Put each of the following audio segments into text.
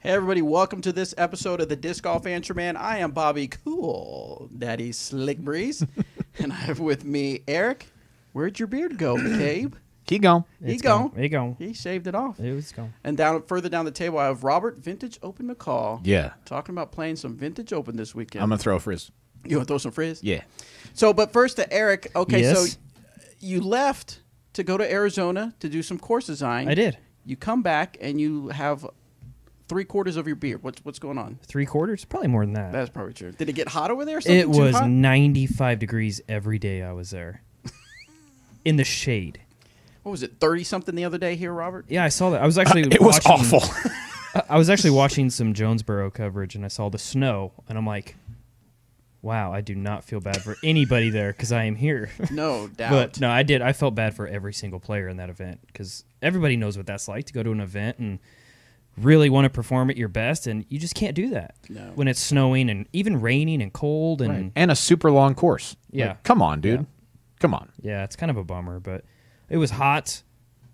Hey everybody, welcome to this episode of the Disc Golf Answer Man. I am Bobby Cool, Daddy Slick Breeze, and I have with me Eric. Where'd your beard go, McCabe? Keep going. He gone. He gone. He shaved it off. It was gone. And further down the table, I have Robert Vintage Open McCall. Yeah. Talking about playing some Vintage Open this weekend. I'm going to throw a frizz. You want to throw some frizz? Yeah. So, but first to Eric. Okay, Yes. so you left to go to Arizona to do some course design. I did. You come back and you have 3/4 of your beard. What's going on? 3/4? Probably more than that. That's probably true. Did it get hot over there? Or something It too was hot? 95 degrees every day I was there. In the shade. What was it, 30-something the other day here, Robert? Yeah, I saw that. I was actually It was awful. I was actually watching some Jonesboro coverage, and I saw the snow, and I'm like, wow, I do not feel bad for anybody there because I am here. No doubt. But no, I did. I felt bad for every single player in that event because everybody knows what that's like to go to an event and really want to perform at your best, and you just can't do that No. when it's snowing and even raining and cold. And Right. And a super long course. Yeah. Like, come on, dude. Yeah. Come on. yeah, it's kind of a bummer, but it was hot,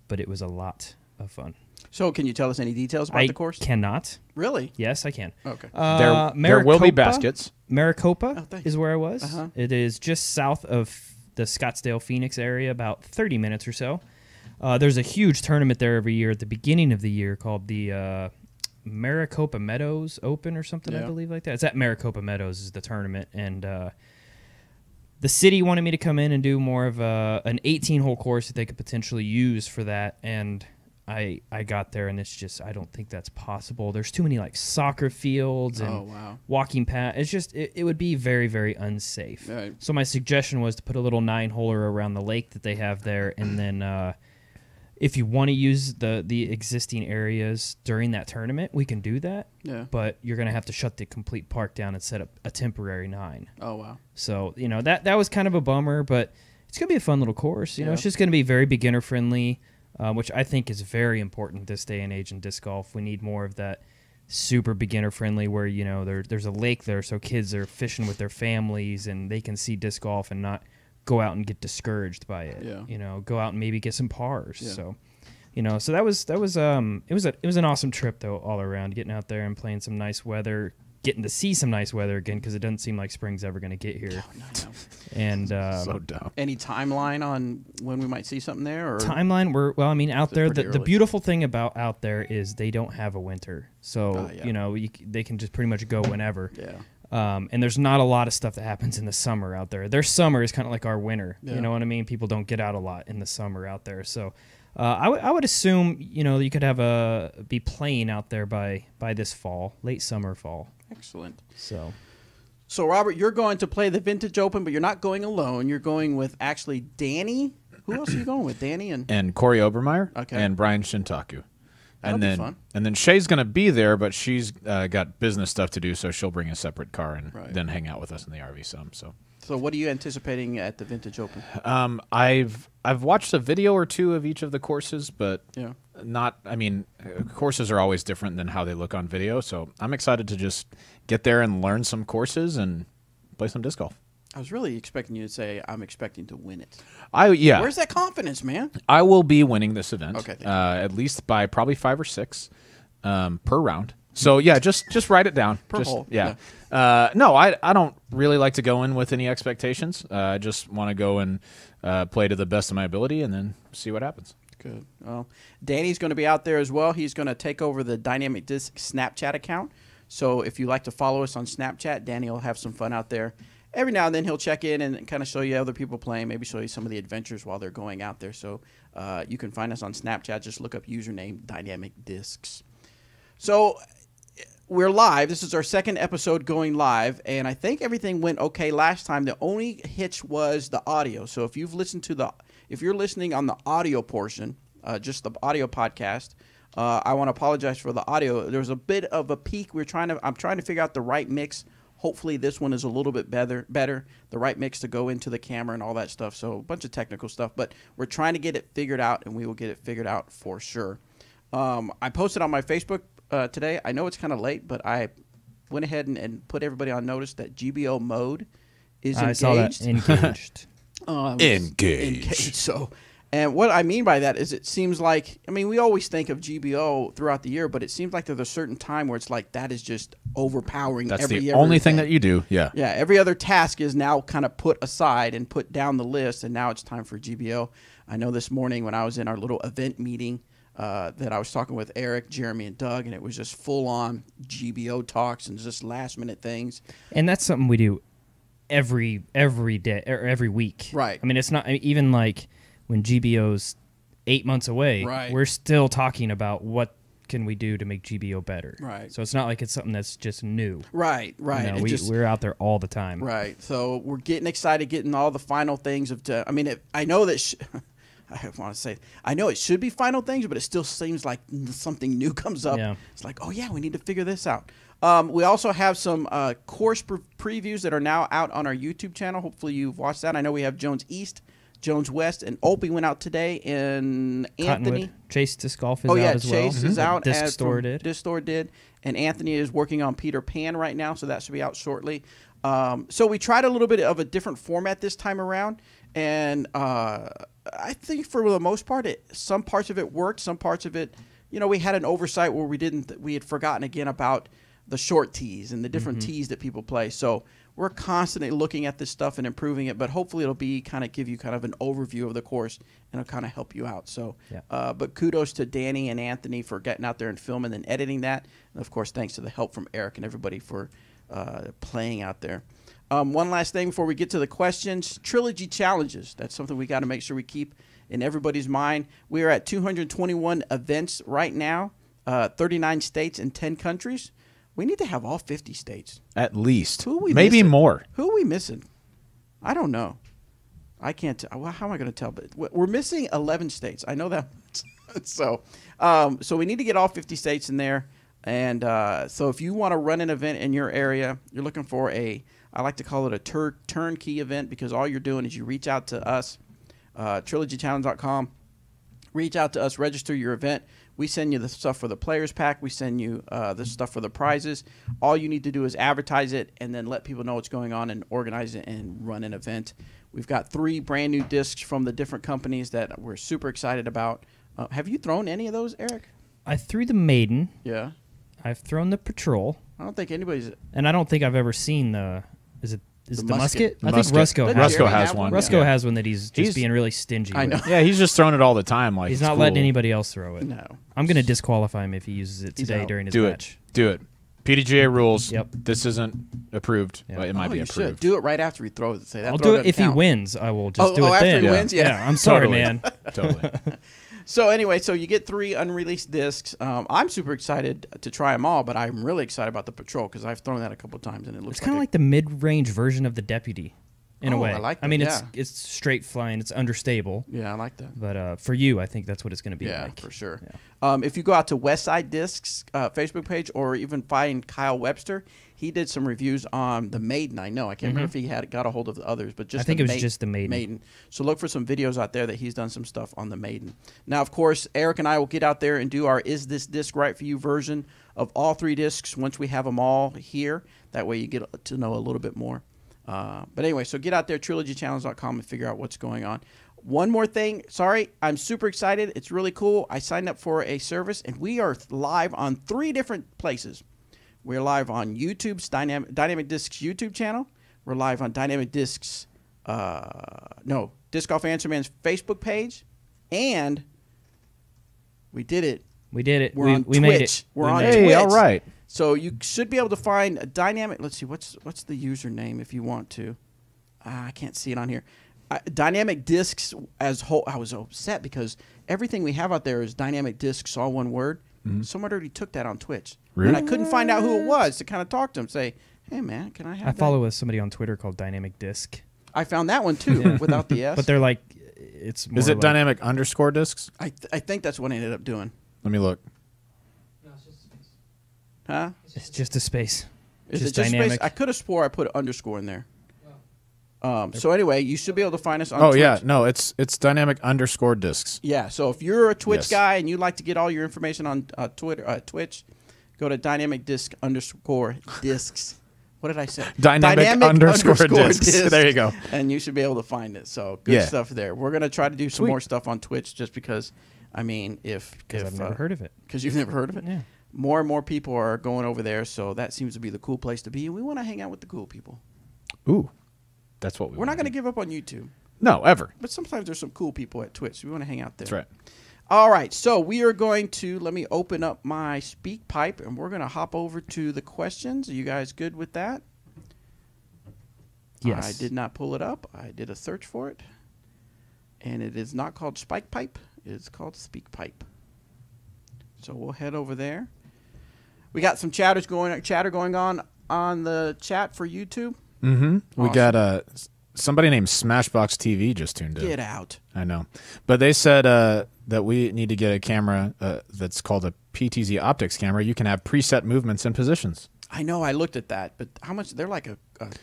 but it was a lot of fun. So can you tell us any details about I the course? cannot. Really? Yes, I can. Okay. There will be Maricopa- baskets. Maricopa Oh, thanks. is where I was. Uh-huh. It is just south of the Scottsdale, Phoenix area, about 30 minutes or so. There's a huge tournament there every year at the beginning of the year called the Maricopa Meadows Open or something, I Yeah. believe, like that. It's at Maricopa Meadows is the tournament, and the city wanted me to come in and do more of an 18-hole course that they could potentially use for that, and I got there, and it's just, I don't think that's possible. There's too many, like, soccer fields and Oh, wow. walking path. It's just, it would be very, very unsafe. Right. So my suggestion was to put a little 9-holer around the lake that they have there, and then if you want to use the existing areas during that tournament, we can do that. Yeah. But you're going to have to shut the complete park down and set up a temporary 9. Oh, wow. So, that was kind of a bummer, but it's going to be a fun little course. Yeah. It's just going to be very beginner friendly, which I think is very important this day and age in disc golf. We need more of that super beginner friendly where, there's a lake there so kids are fishing with their families and they can see disc golf and not go out and get discouraged by it. Yeah. Go out and maybe get some pars. Yeah. So, so that was it was an awesome trip though all around, getting out there and playing some nice weather, getting to see some nice weather again because it doesn't seem like spring's ever going to get here. No. And So dumb. Any timeline on when we might see something there? Or timeline, out there, pretty the early? beautiful thing about out there is they don't have a winter. So, yeah. they can just pretty much go whenever. Yeah. And there's not a lot of stuff that happens in the summer out there. Their summer is kind of like our winter. Yeah. You know what I mean? People don't get out a lot in the summer out there. So I would assume, you could be playing out there by this fall, late summer, fall. Excellent. So Robert, you're going to play the Vintage Open, but you're not going alone. You're going with actually Danny. Who else are you going with? Danny And Corey Obermeyer. Okay. And Brian Shintaku. That'll And be then, fun. And then Shay's going to be there, but she's got business stuff to do, so she'll bring a separate car and Right. then hang out with us in the RV some. So what are you anticipating at the Vintage Open? I've watched a video or two of each of the courses, but Yeah. courses are always different than how they look on video, so I'm excited to just get there and learn some courses and play some disc golf. I was really expecting you to say I'm expecting to win it. Yeah, Where's that confidence, man? I will be winning this event. Okay, thank you. At least by probably 5 or 6 per round. So yeah, just write it down. Per Just- hole, Yeah. No, I don't really like to go in with any expectations. I just want to go and play to the best of my ability and then see what happens. Good. Well, Danny's going to be out there as well. He's going to take over the Dynamic Disc Snapchat account. So if you like to follow us on Snapchat, Danny will have some fun out there. Every now and then he'll check in and kind of show you other people playing, maybe show you some of the adventures while they're going out there. So you can find us on Snapchat. Just look up username Dynamic Discs. So we're live. This is our second episode going live, and I think everything went okay last time. The only hitch was the audio. So if you're listening on the audio portion, just the audio podcast, I want to apologize for the audio. There was a bit of a peak. I'm trying to figure out the right mix. Hopefully this one is a little bit better, the right mix to go into the camera and all that stuff. So a bunch of technical stuff, but we're trying to get it figured out, and we will get it figured out for sure. I posted on my Facebook today. I know it's kind of late, but I went ahead and put everybody on notice that GBO mode is engaged. I saw that engaged. Engaged. So And what I mean by that is it seems like, I mean, we always think of GBO throughout the year, but it seems like there's a certain time where it's like that is just overpowering. That's every the other only thing event. that you do. Yeah. Yeah, every other task is now kind of put aside and put down the list, and now it's time for GBO. I know this morning when I was in our little event meeting that I was talking with Eric, Jeremy, and Doug, and it was just full-on GBO talks and just last-minute things. And that's something we do every day or every week. Right. I mean, it's not even like when GBO's 8 months away. Right. We're still talking about what can we do to make GBO better. Right. So it's not like it's something that's just new. Right. You know, It we're out there all the time. Right. So we're getting excited, getting all the final things of. I mean, I know that. I want to say, I know it should be final things, but it still seems like something new comes up. Yeah. It's like, oh yeah, we need to figure this out. We also have some course previews that are now out on our YouTube channel. Hopefully you've watched that. I know we have Jones East, Jones West, and Opie went out today. And Anthony. Cottonwood. Chase Disc Golf is Oh out yeah, as well. Chase is out. Disc as Store from did. Disc Store did, and Anthony is working on Peter Pan right now, so that should be out shortly. So we tried a little bit of a different format this time around, and I think for the most part, some parts of it worked. Some parts of it, you know, we had an oversight where we had forgotten again about the short tees and the different tees that people play. So we're constantly looking at this stuff and improving it, but hopefully it'll be give you kind of an overview of the course and it'll kind of help you out. So, Yeah. but kudos to Danny and Anthony for getting out there and filming and editing that. And of course, thanks to the help from Eric and everybody for playing out there. One last thing before we get to the questions, Trilogy Challenges. That's something we got to make sure we keep in everybody's mind. We are at 221 events right now, 39 states and 10 countries. We need to have all 50 states. At least. Who are we Maybe missing? more. Who are we missing? I don't know. I can't tell. Well, how am I going to tell? But we're missing 11 states. I know that. So we need to get all 50 states in there. And so if you want to run an event in your area, you're looking for I like to call it a turnkey event, because all you're doing is you reach out to us, trilogychallenge.com, reach out to us, register your event. We send you the stuff for the players pack. We send you the stuff for the prizes. All you need to do is advertise it and then let people know what's going on and organize it and run an event. We've got 3 brand new discs from the different companies that we're super excited about. Have you thrown any of those, Eric? I threw the Maiden. Yeah. I've thrown the Patrol. I don't think anybody's. And I don't think I've ever seen the. Is it The the musket? musket. I think Musket. Rusco Doesn't has Rusco Jeremy one. has have one. Rusco Yeah. has one that he's just He's- being really stingy I know. with. Yeah, he's just throwing it all the time. Like He's it's not letting cool. anybody else throw it. No. I'm going to disqualify him if he uses it He's today out. during his Do match. it. Do it. PDGA rules. Yep. This isn't approved, Yeah. but it might Oh, be you approved. should do it right after he throws it. Say that. I'll throw do it doesn't if he count. wins. I will just do it after then. he wins, yeah. I'm sorry, Totally. man. Totally. So anyway, so you get 3 unreleased discs. I'm super excited to try them all, but I'm really excited about the Patrol because I've thrown that a couple times and it looks It's kind of like the mid-range version of the Deputy, in a Oh, way. I like that, mean, yeah. it's straight flying. It's understable. Yeah, I like that. But for you, I think that's what it's going to be Yeah, like. for sure. Yeah. If you go out to Westside Discs Facebook page or even find Kyle Webster, he did some reviews on the Maiden. I know I can't remember if he got a hold of the others, but just I think the it was just the Maiden. So look for some videos out there that he's done some stuff on the Maiden. Now, of course, Eric and I will get out there and do our "Is This Disc Right for You" version of all 3 discs once we have them all here. That way, you get to know a little bit more. But anyway, so get out there, trilogychallenge.com, and figure out what's going on. One more thing. Sorry, I'm super excited. It's really cool. I signed up for a service, and we are live on 3 different places. We're live on YouTube's Dynamic Discs YouTube channel. We're live on Dynamic Discs, Disc Golf Answer Man's Facebook page. And we did it. We did it. We're on we Twitch. made it. We're We on made it. Hey, Twitch. all right. So you should be able to find a Dynamic. Let's see, what's the username if you want to. I can't see it on here. Dynamic Discs as whole. I was upset because everything we have out there is Dynamic Discs, all one word. Someone already took that on Twitch. Really? And I couldn't find out who it was to kind of talk to him, say, hey, man, can I have I that? follow somebody on Twitter called Dynamic Disc. I found that one, too, without the S. But they're like, it's more Is it like, dynamic _ discs? I think that's what I ended up doing. Let me look. Huh? It's just a space. Is Just it just dynamic. space? I could have swore I put an underscore in there. So anyway, you should be able to find us on Oh Twitch. yeah, no, it's dynamic _ discs. Yeah, so if you're a Twitch Yes. guy and you'd like to get all your information on Twitch, go to Dynamic Disc _ discs. What did I say? Dynamic underscore discs. There you go. And you should be able to find it. So good Yeah. stuff there. We're gonna try to do some Sweet. more stuff on Twitch, just because. I mean, Because I've never heard of it. Because you've never heard of it. Yeah. More and more people are going over there, so that seems to be the cool place to be. And we want to hang out with the cool people. Ooh, that's what We're not going to give up on YouTube, No, ever. but sometimes there's some cool people at Twitch. So we want to hang out there. That's right. All right, so we are going to let me open up my speak pipe, and we're going to hop over to the questions. Are you guys good with that? Yes. I did not pull it up. I did a search for it, and it is not called Spike Pipe. It is called Speak Pipe. So we'll head over there. We got some chatter going on the chat for YouTube. Mm-hmm. We Awesome. got somebody named Smashbox TV just tuned in. Get out. I know, but they said that we need to get a camera that's called a PTZ optics camera. You can have preset movements and positions. I know. I looked at that, but how much? They're like a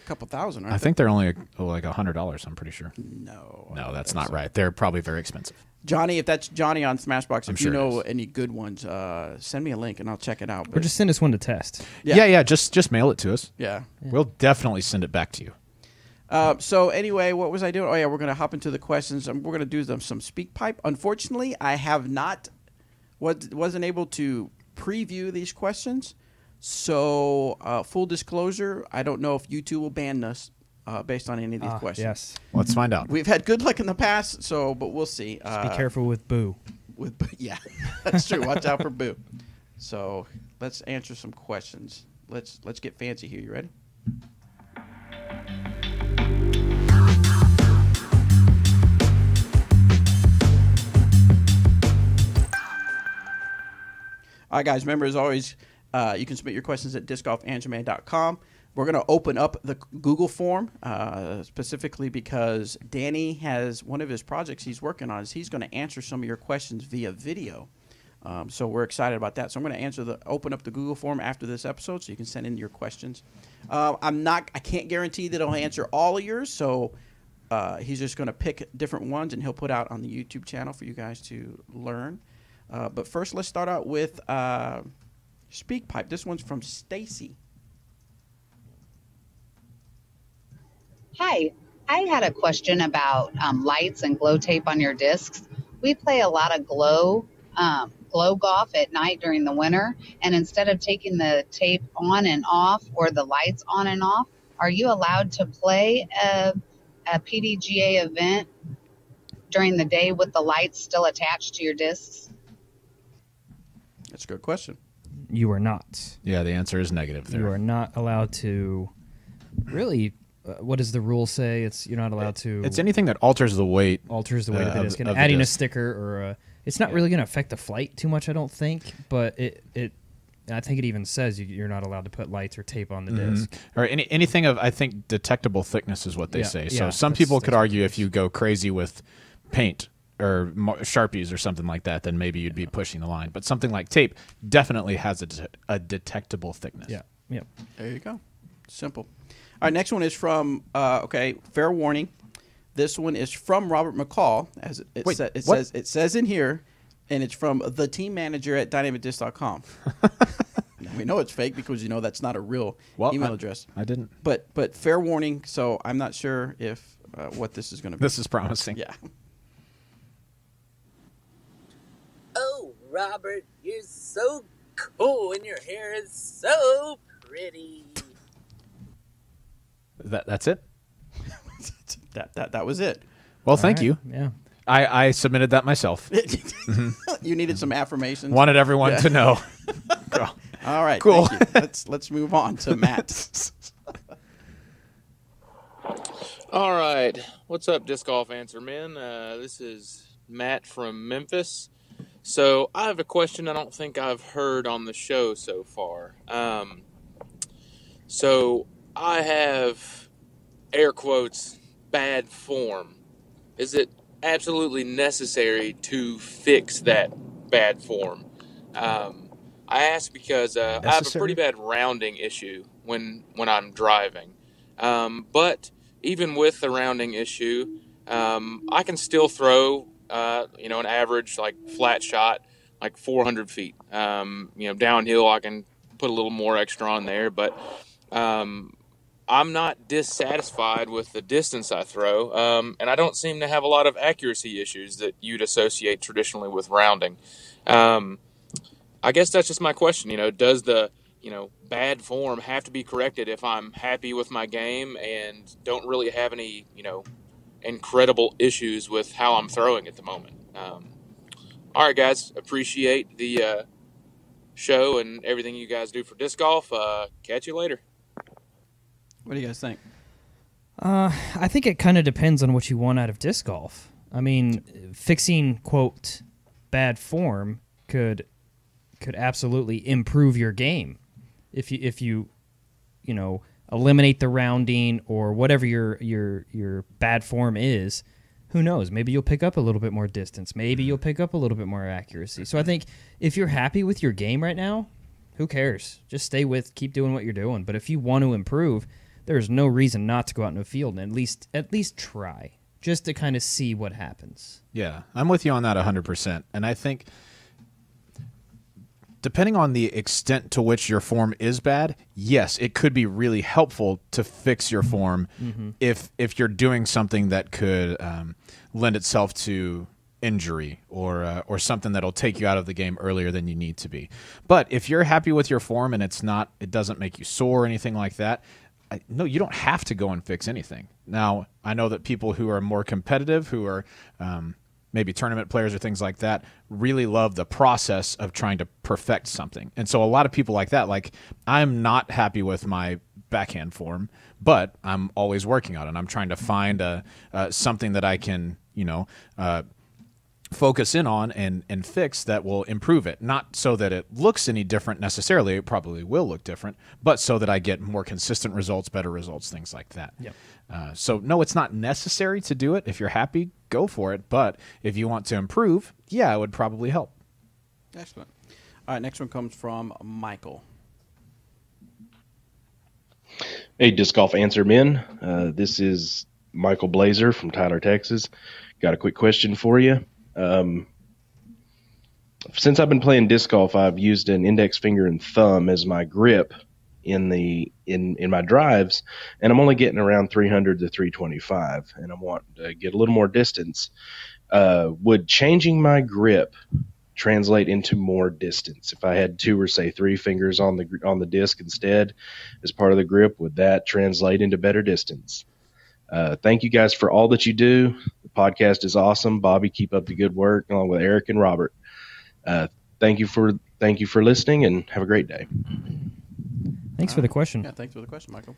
couple thousand, aren't I think they're only like $100. I'm pretty sure. No. No, that's not right. They're probably very expensive. Johnny, if that's Johnny on Smashbox, I'm if sure you it know is. any good ones, send me a link and I'll check it out. Or But just send us one to test. Yeah. Just mail it to us. yeah. We'll definitely send it back to you. So anyway, what was I doing? Oh yeah, we're gonna hop into the questions. We're gonna do some speak pipe. Unfortunately, I have not wasn't able to preview these questions. So full disclosure, I don't know if YouTube will ban us based on any of these questions. Yes. Let's find out. We've had good luck in the past, but we'll see. Be careful with Boo. Yeah, that's true. Watch out for Boo. So let's answer some questions. Let's get fancy here. You ready? All right, guys. Remember, as always, you can submit your questions at discgolfanswerman.com. We're going to open up the Google form specifically because Danny has one of his projects he's working on is he's going to answer some of your questions via video. So we're excited about that. So I'm going to open up the Google form after this episode so you can send in your questions. I can't guarantee that he'll answer all of yours. So he's just going to pick different ones and he'll put out on the YouTube channel for you guys to learn. But first, let's start out with SpeakPipe. This one's from Stacy. Hi, I had a question about lights and glow tape on your discs. We play a lot of glow golf at night during the winter, and instead of taking the tape on and off or the lights on and off, are you allowed to play a PDGA event during the day with the lights still attached to your discs? That's a good question. You are not. Yeah, the answer is negative there. You are not allowed to really. What does the rule say? You're not allowed to. It's anything that alters the weight. alters the weight of the disc. And of the adding a disc. sticker or it's not really going to affect the flight too much, I don't think. But I think it even says you're not allowed to put lights or tape on the disc. Or anything of, I think, detectable thickness is what they Yeah, say. yeah, So some people could argue if you go crazy with paint or Sharpies or something like that, then maybe you'd be pushing the line. But something like tape definitely has a detectable thickness. Yeah. Yeah. There you go. Simple. All right, next one is from, fair warning. This one is from Robert McCall. As it says in here, and it's from the team manager at dynamicdisc.com. We know it's fake because that's not a real email address. I didn't. But fair warning. So I'm not sure if what this is going to be. This is promising. Yeah. Oh, Robert, you're so cool and your hair is so pretty. That's it? That was it. Well, thank you. Yeah. I submitted that myself. You needed some affirmations. Wanted everyone to know. All right. Cool. Thank you. Let's move on to Matt. All right. What's up, Disc Golf Answer Men? This is Matt from Memphis. So I have a question I don't think I've heard on the show so far. So I have, air quotes, bad form. Is it absolutely necessary to fix that bad form? I ask because I have a pretty bad rounding issue when I'm driving. But even with the rounding issue, I can still throw, an average like flat shot, like 400 feet. Downhill I can put a little more extra on there, but I'm not dissatisfied with the distance I throw, and I don't seem to have a lot of accuracy issues that you'd associate traditionally with rounding. I guess that's just my question. Does the bad form have to be corrected if I'm happy with my game and don't really have any incredible issues with how I'm throwing at the moment? All right, guys, appreciate the show and everything you guys do for disc golf. Catch you later. What do you guys think? I think it kind of depends on what you want out of disc golf. I mean, fixing, quote, bad form could absolutely improve your game if you eliminate the rounding or whatever your bad form is. Who knows? Maybe you'll pick up a little bit more distance. Maybe you'll pick up a little bit more accuracy. So I think if you're happy with your game right now, who cares? Just keep doing what you're doing. But if you want to improve, there's no reason not to go out in the field and at least try, just to kind of see what happens. Yeah, I'm with you on that 100%. And I think depending on the extent to which your form is bad, yes, it could be really helpful to fix your form if you're doing something that could lend itself to injury or something that'll take you out of the game earlier than you need to be. But if you're happy with your form and it doesn't make you sore or anything like that, no, you don't have to go and fix anything. Now, I know that people who are more competitive, who are maybe tournament players or things like that, really love the process of trying to perfect something. And so a lot of people like that, like, I'm not happy with my backhand form, but I'm always working on it. I'm trying to find something that I can, focus in on and fix that will improve it. Not so that it looks any different necessarily. It probably will look different, but so that I get more consistent results, better results, things like that. Yep. So no, it's not necessary to do it. If you're happy, go for it. But if you want to improve, yeah, it would probably help. Excellent. All right, next one comes from Michael. Hey, Disc Golf Answer Men. This is Michael Blazer from Tyler, Texas. Got a quick question for you. Since I've been playing disc golf, I've used an index finger and thumb as my grip in my drives, and I'm only getting around 300 to 325, and I want to get a little more distance. Would changing my grip translate into more distance? If I had 2 or say 3 fingers on the disc instead as part of the grip, would that translate into better distance? Thank you guys for all that you do. The podcast is awesome. Bobby, keep up the good work, along with Eric and Robert. Thank you for listening, and have a great day. Thanks for the question. Yeah, thanks for the question, Michael.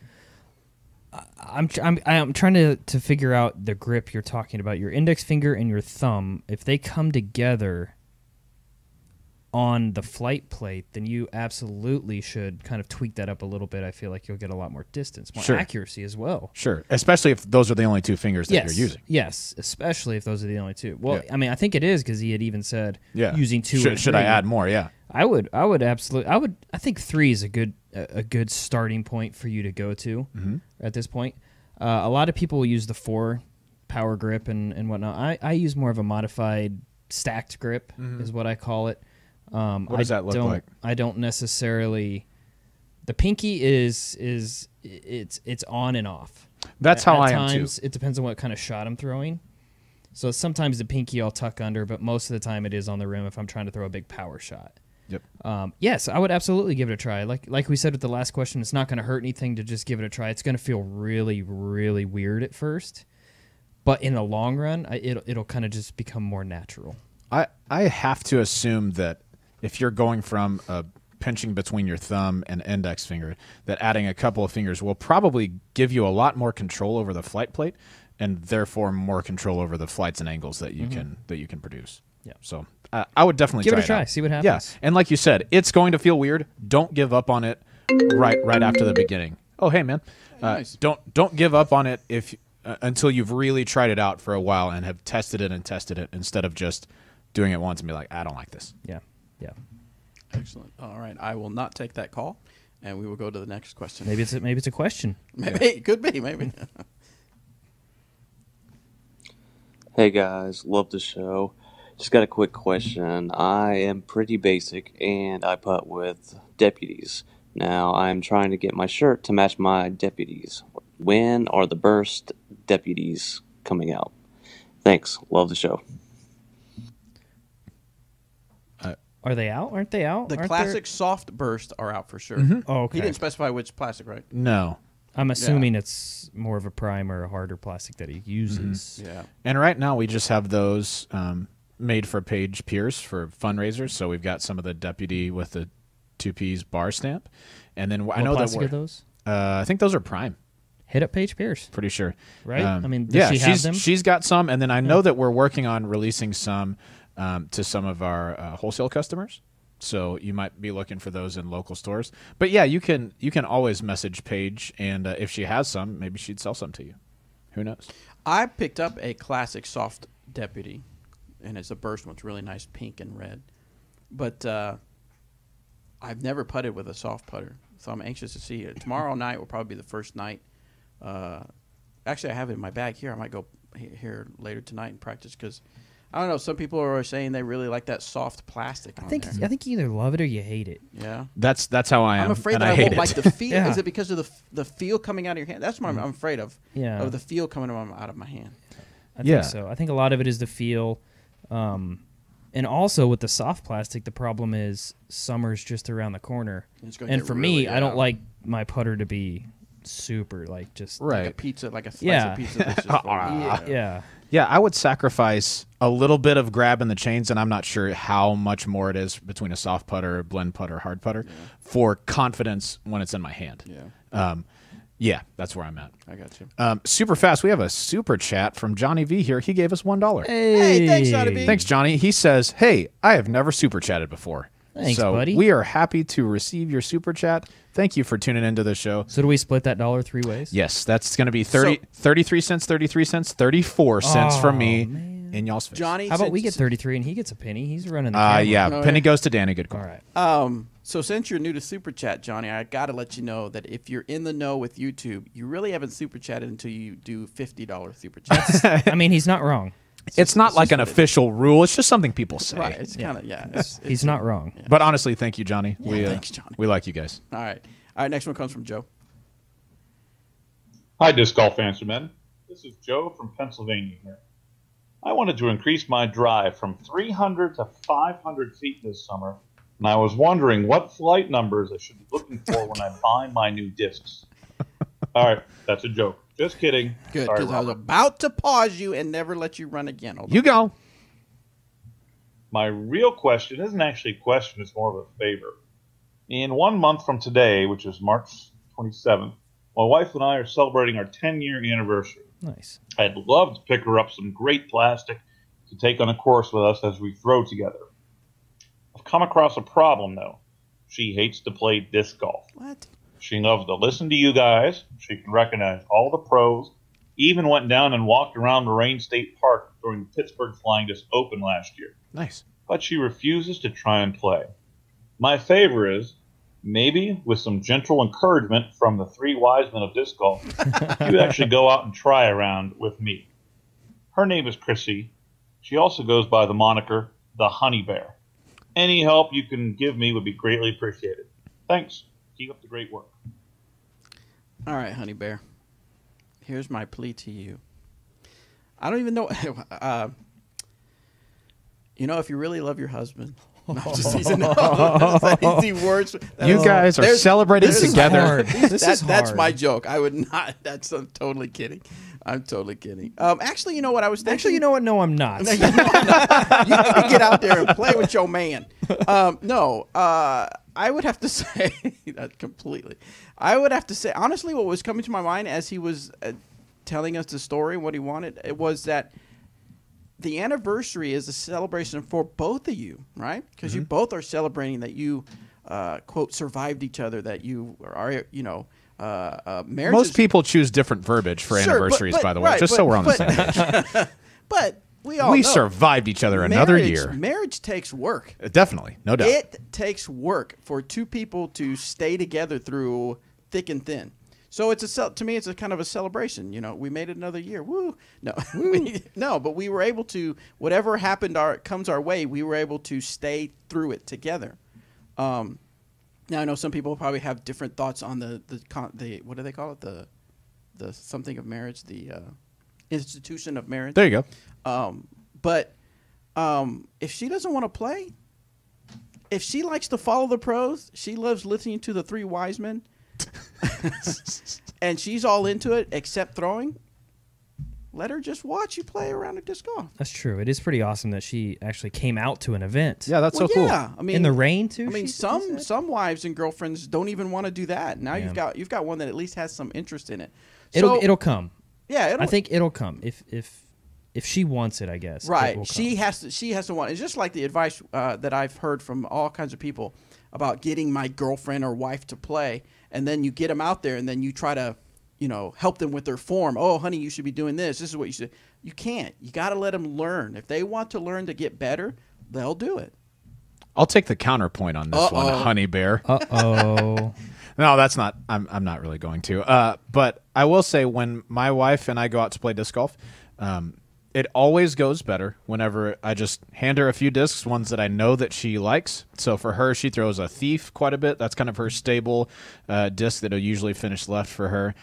I'm trying to figure out the grip you're talking about. Your index finger and your thumb, if they come together on the flight plate, then you absolutely should kind of tweak that up a little bit. I feel like you'll get a lot more distance, more accuracy as well. Sure, especially if those are the only 2 fingers that you're using. Yes, especially if those are the only 2. Well, yeah. I mean, I think it is because he had even said using 2 or 3. Should I add more? Yeah. I would absolutely. I think 3 is a good starting point for you to go to at this point. A lot of people use the 4 power grip and whatnot. I use more of a modified stacked grip is what I call it. What does that look like? I don't necessarily. The pinky is it's on and off. That's how I am too. It depends on what kind of shot I'm throwing. So sometimes the pinky I'll tuck under, but most of the time it is on the rim if I'm trying to throw a big power shot. Yep. Yes, I would absolutely give it a try. Like we said with the last question, it's not going to hurt anything to just give it a try. It's going to feel really, really weird at first, but in the long run, it'll kind of just become more natural. I have to assume that if you're going from pinching between your thumb and index finger, that adding a couple of fingers will probably give you a lot more control over the flight plate, and therefore more control over the flights and angles that you can produce. Yeah. So I would definitely give it a try. See what happens. Yeah, and like you said, it's going to feel weird. Don't give up on it right after the beginning. Oh, hey man, Nice. Don't give up on it if until you've really tried it out for a while and have tested it instead of just doing it once and be like, I don't like this. Yeah. Yeah. Excellent. All right, I will not take that call, and we will go to the next question. Maybe it's a question. Maybe it could be. Maybe. Hey guys, love the show. Just got a quick question. I am pretty basic and I putt with deputies. Now I'm trying to get my shirt to match my deputies. When are the burst deputies coming out? Thanks. Love the show. Are they out? Aren't they out? The Aren't classic soft burst are out for sure. Oh, okay. He didn't specify which plastic, right? No. I'm assuming it's more of a prime or a harder plastic that he uses. Yeah. And right now we just have those made for Page Pierce for fundraisers. So we've got some of the deputy with the 2Ps bar stamp, and then I know that plastic we're, are those? I think those are prime. Hit up Paige Pierce, Pretty sure, right? I mean, does yeah, she have them? she's got some, and then I know that we're working on releasing some to some of our wholesale customers. So you might be looking for those in local stores. But yeah, you can always message Paige, and if she has some, maybe she'd sell some to you. Who knows? I picked up a classic soft deputy, and it's a burst one. It's really nice pink and red. But I've never putted with a soft putter, so I'm anxious to see it. Tomorrow night will probably be the first night. Actually, I have it in my bag here. I might go here later tonight and practice because I don't know. Some people are saying they really like that soft plastic. I think you either love it or you hate it. Yeah, That's how I am. I'm afraid and that I hate won't it. like the feel. Yeah. Is it because of the feel coming out of your hand? That's what I'm afraid of. Yeah. Of the feel coming out of my hand. I think so. I think a lot of it is the feel. And also with the soft plastic, the problem is summer's just around the corner. It's gonna And get for really, me, I don't like my putter to be super like just Right. like a pizza, like a slice Yeah. of pizza. That's just yeah. Yeah, I would sacrifice a little bit of grabbing the chains, and I'm not sure how much more it is between a soft putter, blend putter, hard putter, for confidence when it's in my hand. Yeah, Yeah, that's where I'm at. I got you. Super fast, we have a super chat from Johnny V here. He gave us $1. Hey, thanks, Johnny V. Thanks, Johnny. He says, "Hey, I have never super chatted before. Thanks, so buddy. we are happy to receive your super chat. Thank you for tuning into the show." So do we split that $1 3 ways? Yes, that's going to be 33 cents, 33 cents, 34 cents from me in y'all's face. Johnny, How about we since- get 33 and he gets a penny? He's running the camera. Yeah, Oh, penny yeah. goes to Danny. Good call. All right. So since you're new to Super Chat, Johnny, I got to let you know that if you're in the know with YouTube, you really haven't Super Chatted until you do $50 Super Chats. I mean, he's not wrong. It's not like just an what it official rule. It's just something people say. Right. It's kind of, He's not wrong. But honestly, thank you, Johnny. thanks, Johnny. We like you guys. All right. All right. Next one comes from Joe. Hi, Disc Golf Answer Men. This is Joe from Pennsylvania here. I wanted to increase my drive from 300 to 500 feet this summer, and I was wondering what flight numbers I should be looking for when I buy my new discs. All right, that's a joke. Just kidding. Good, Sorry, because I was Robert. about to pause you and never let you run again. Hold on. You go. My real question isn't actually a question, it's more of a favor. In 1 month from today, which is March 27th, my wife and I are celebrating our 10-year anniversary. Nice. I'd love to pick her up some great plastic to take on a course with us as we throw together. I've come across a problem, though. She hates to play disc golf. What? She loves to listen to you guys. She can recognize all the pros. Even went down and walked around Moraine State Park during the Pittsburgh Flying Disc Open last year. Nice. But she refuses to try and play. My favor is, maybe with some gentle encouragement from the three wise men of disc golf, you actually go out and try a round with me. Her name is Chrissy. She also goes by the moniker, the Honey Bear. Any help you can give me would be greatly appreciated. Thanks. Keep up the great work. All right, Honey Bear. Here's my plea to you. I don't even know. If you really love your husband. No, just easy. No, that's easy words. You guys are There's- celebrating this is together. hard. This is That's hard. my joke. I would not. I'm totally kidding. I'm totally kidding. Actually, you know what I was thinking? Actually, you know what? No, I'm not. No, you know I'm not. You need to get out there and play with your man. I would have to say that completely. I would have to say, honestly, what was coming to my mind as he was telling us the story, what he wanted, it was that the anniversary is a celebration for both of you, right? Because you both are celebrating that you, quote, survived each other, that you are, marriage. Most people choose different verbiage for Sure, anniversaries, but- by the way, right, just so we're on the same page. But we all We know survived each other another year. Marriage takes work. Definitely, no doubt. It takes work for two people to stay together through thick and thin. So to me, it's a kind of a celebration. We made it another year. Woo! No, no, but we were able to. Whatever happened, comes our way. We were able to stay through it together. Now I know some people probably have different thoughts on the what do they call it, the something of marriage, the institution of marriage. There you But if she doesn't want to play, if she likes to follow the pros, she loves listening to the Three Wise Men, and she's all into it except throwing. Let her just watch you play around a disc golf. That's true. It is pretty awesome that she actually came out to an event. Yeah, that's so cool. Yeah, I mean, in the rain too. I mean, some wives and girlfriends don't even want to do that. Now Yeah. you've got one that at least has some interest in it. It'll come. Yeah, I think it'll come if she wants it. I guess. it right. will She come. has to want. It's just like the advice that I've heard from all kinds of people about getting my girlfriend or wife to play, and then you get them out there, and then you try to, help them with their form. Oh, honey, you should be doing this. This is what you should. You can't. You got to let them learn. If they want to learn to get better, they'll do it. I'll take the counterpoint on this one, Honey Bear. Uh-oh. No, that's not. I'm not really going to. But I will say, when my wife and I go out to play disc golf, it always goes better whenever I just hand her a few discs, ones that I know that she likes. So for her, she throws a Thief quite a bit. That's kind of her stable disc that will usually finish left for her.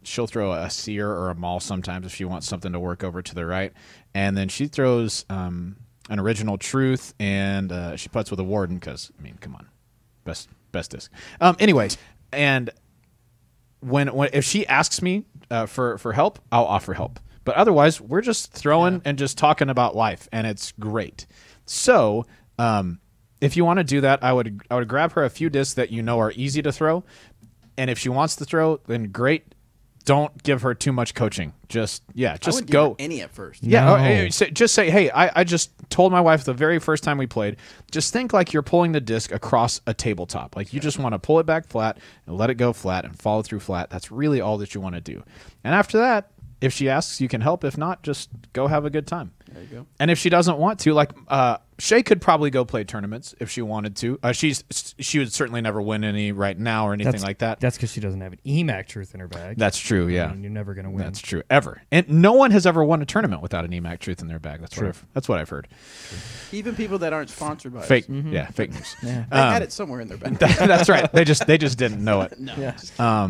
She'll throw a Sear or a Maul sometimes if she wants something to work over to the right. And then she throws an Original Truth, and she putts with a Warden because, I mean, come on. Best disc. Anyways, and when if she asks me for help, I'll offer help. But otherwise, we're just throwing and just talking about life, and it's great. So, if you want to do that, I would grab her a few discs that you know are easy to throw, and if she wants to throw, then great. Don't give her too much coaching. Just I wouldn't give go her any at first. Yeah, just say, hey, I just told my wife the very first time we played, just think like you're pulling the disc across a tabletop. Like you just want to pull it back flat and let it go flat and follow through flat. That's really all that you want to do. And after that, if she asks, you can help. If not, just go have a good time. There you go. And if she doesn't want to, like Shay could probably go play tournaments if she wanted to. She would certainly never win any right now or anything like that. That's because she doesn't have an EMAC Truth in her bag. That's true, yeah. I mean, you're never going to win. That's true, ever. And no one has ever won a tournament without an EMAC Truth in their bag. That's what I've heard. Even people that aren't sponsored by fake, us. Mm-hmm. Yeah, fake news. Yeah. They had it somewhere in their bag. That's right. They just didn't know it. No. Yeah.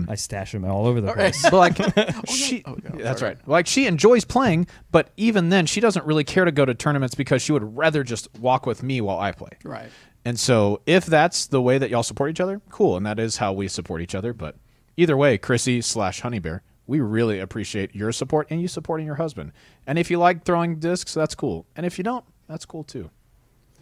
I stash them all over the place. But like that's right. Like she enjoys playing, but even then, she doesn't really care to go to tournaments because she would rather just walk with me while I play. Right. And so, if that's the way that y'all support each other, cool, and that is how we support each other. But either way, Chrissy / Honeybear, we really appreciate your support and you supporting your husband. And if you like throwing discs, that's cool. And if you don't, that's cool too.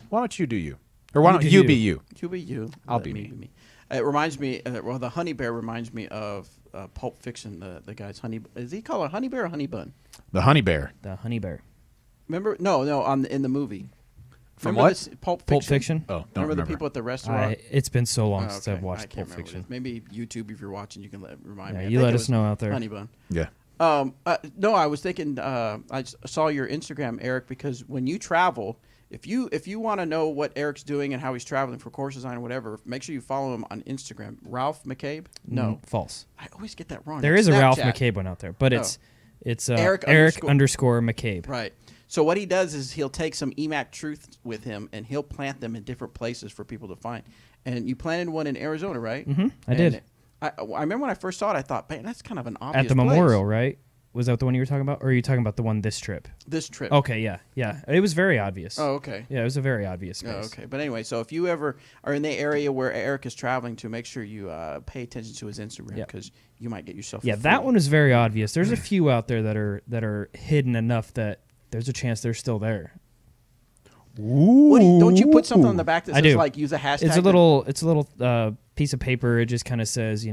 Why don't you do you? Or why don't you be you? You be you. I'll Let be me. It reminds me, the Honey Bear reminds me of Pulp Fiction. The guy's Honey. Is he called a Honey Bear or Honey Bun? The Honey Bear. The Honey Bear. Remember? No, in the movie. From remember what? This, Pulp Fiction. Pulp Fiction? Oh, don't remember remember. the people at the restaurant? It's been so long Oh, since okay. I've watched I can't Pulp remember Fiction. this. Maybe YouTube, if you're watching, you can remind me. Yeah, I you think let it us was know out there. Honey Bun. Yeah. No, I was thinking. I saw your Instagram, Eric, because when you travel, if you want to know what Eric's doing and how he's traveling for course design or whatever, make sure you follow him on Instagram. Ralph McCabe? No, false. I always get that wrong. There It's is a Ralph Snapchat. McCabe one out there, but it's Eric underscore McCabe. Right. So what he does is he'll take some EMAC Truth with him and he'll plant them in different places for people to find. And you planted one in Arizona, right? Mm-hmm. I did. I remember when I first saw it, I thought, man, that's kind of an obvious At the place. memorial, right? Was that the one you were talking about, or are you talking about the one this trip? This trip. Okay, yeah. It was very obvious. Oh, okay. Yeah, it was a very obvious space. Oh, okay. But anyway, so if you ever are in the area where Eric is traveling to, make sure you pay attention to his Instagram because you might get yourself. Yeah, that one is very obvious. There's a few out there that are hidden enough that there's a chance they're still there. Don't you put something on the back that says like use a hashtag? It's a little piece of paper. It just kind of says,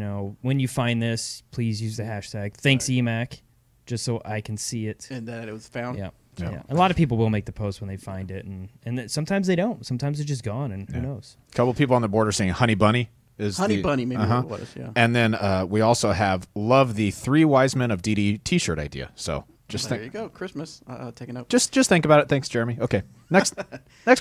when you find this, please use the hashtag. Thanks, EMAC, just so I can see it. And that it was found. Yeah. A lot of people will make the post when they find it, and sometimes they don't. Sometimes it's just gone, and who knows? A couple people on the board are saying Honey Bunny. Bunny, maybe what it was, yeah. And then we also have love the 3 Wise Men of DD T-shirt idea. So just there you go, Christmas. Taking up. Just think about it. Thanks, Jeremy. Okay, next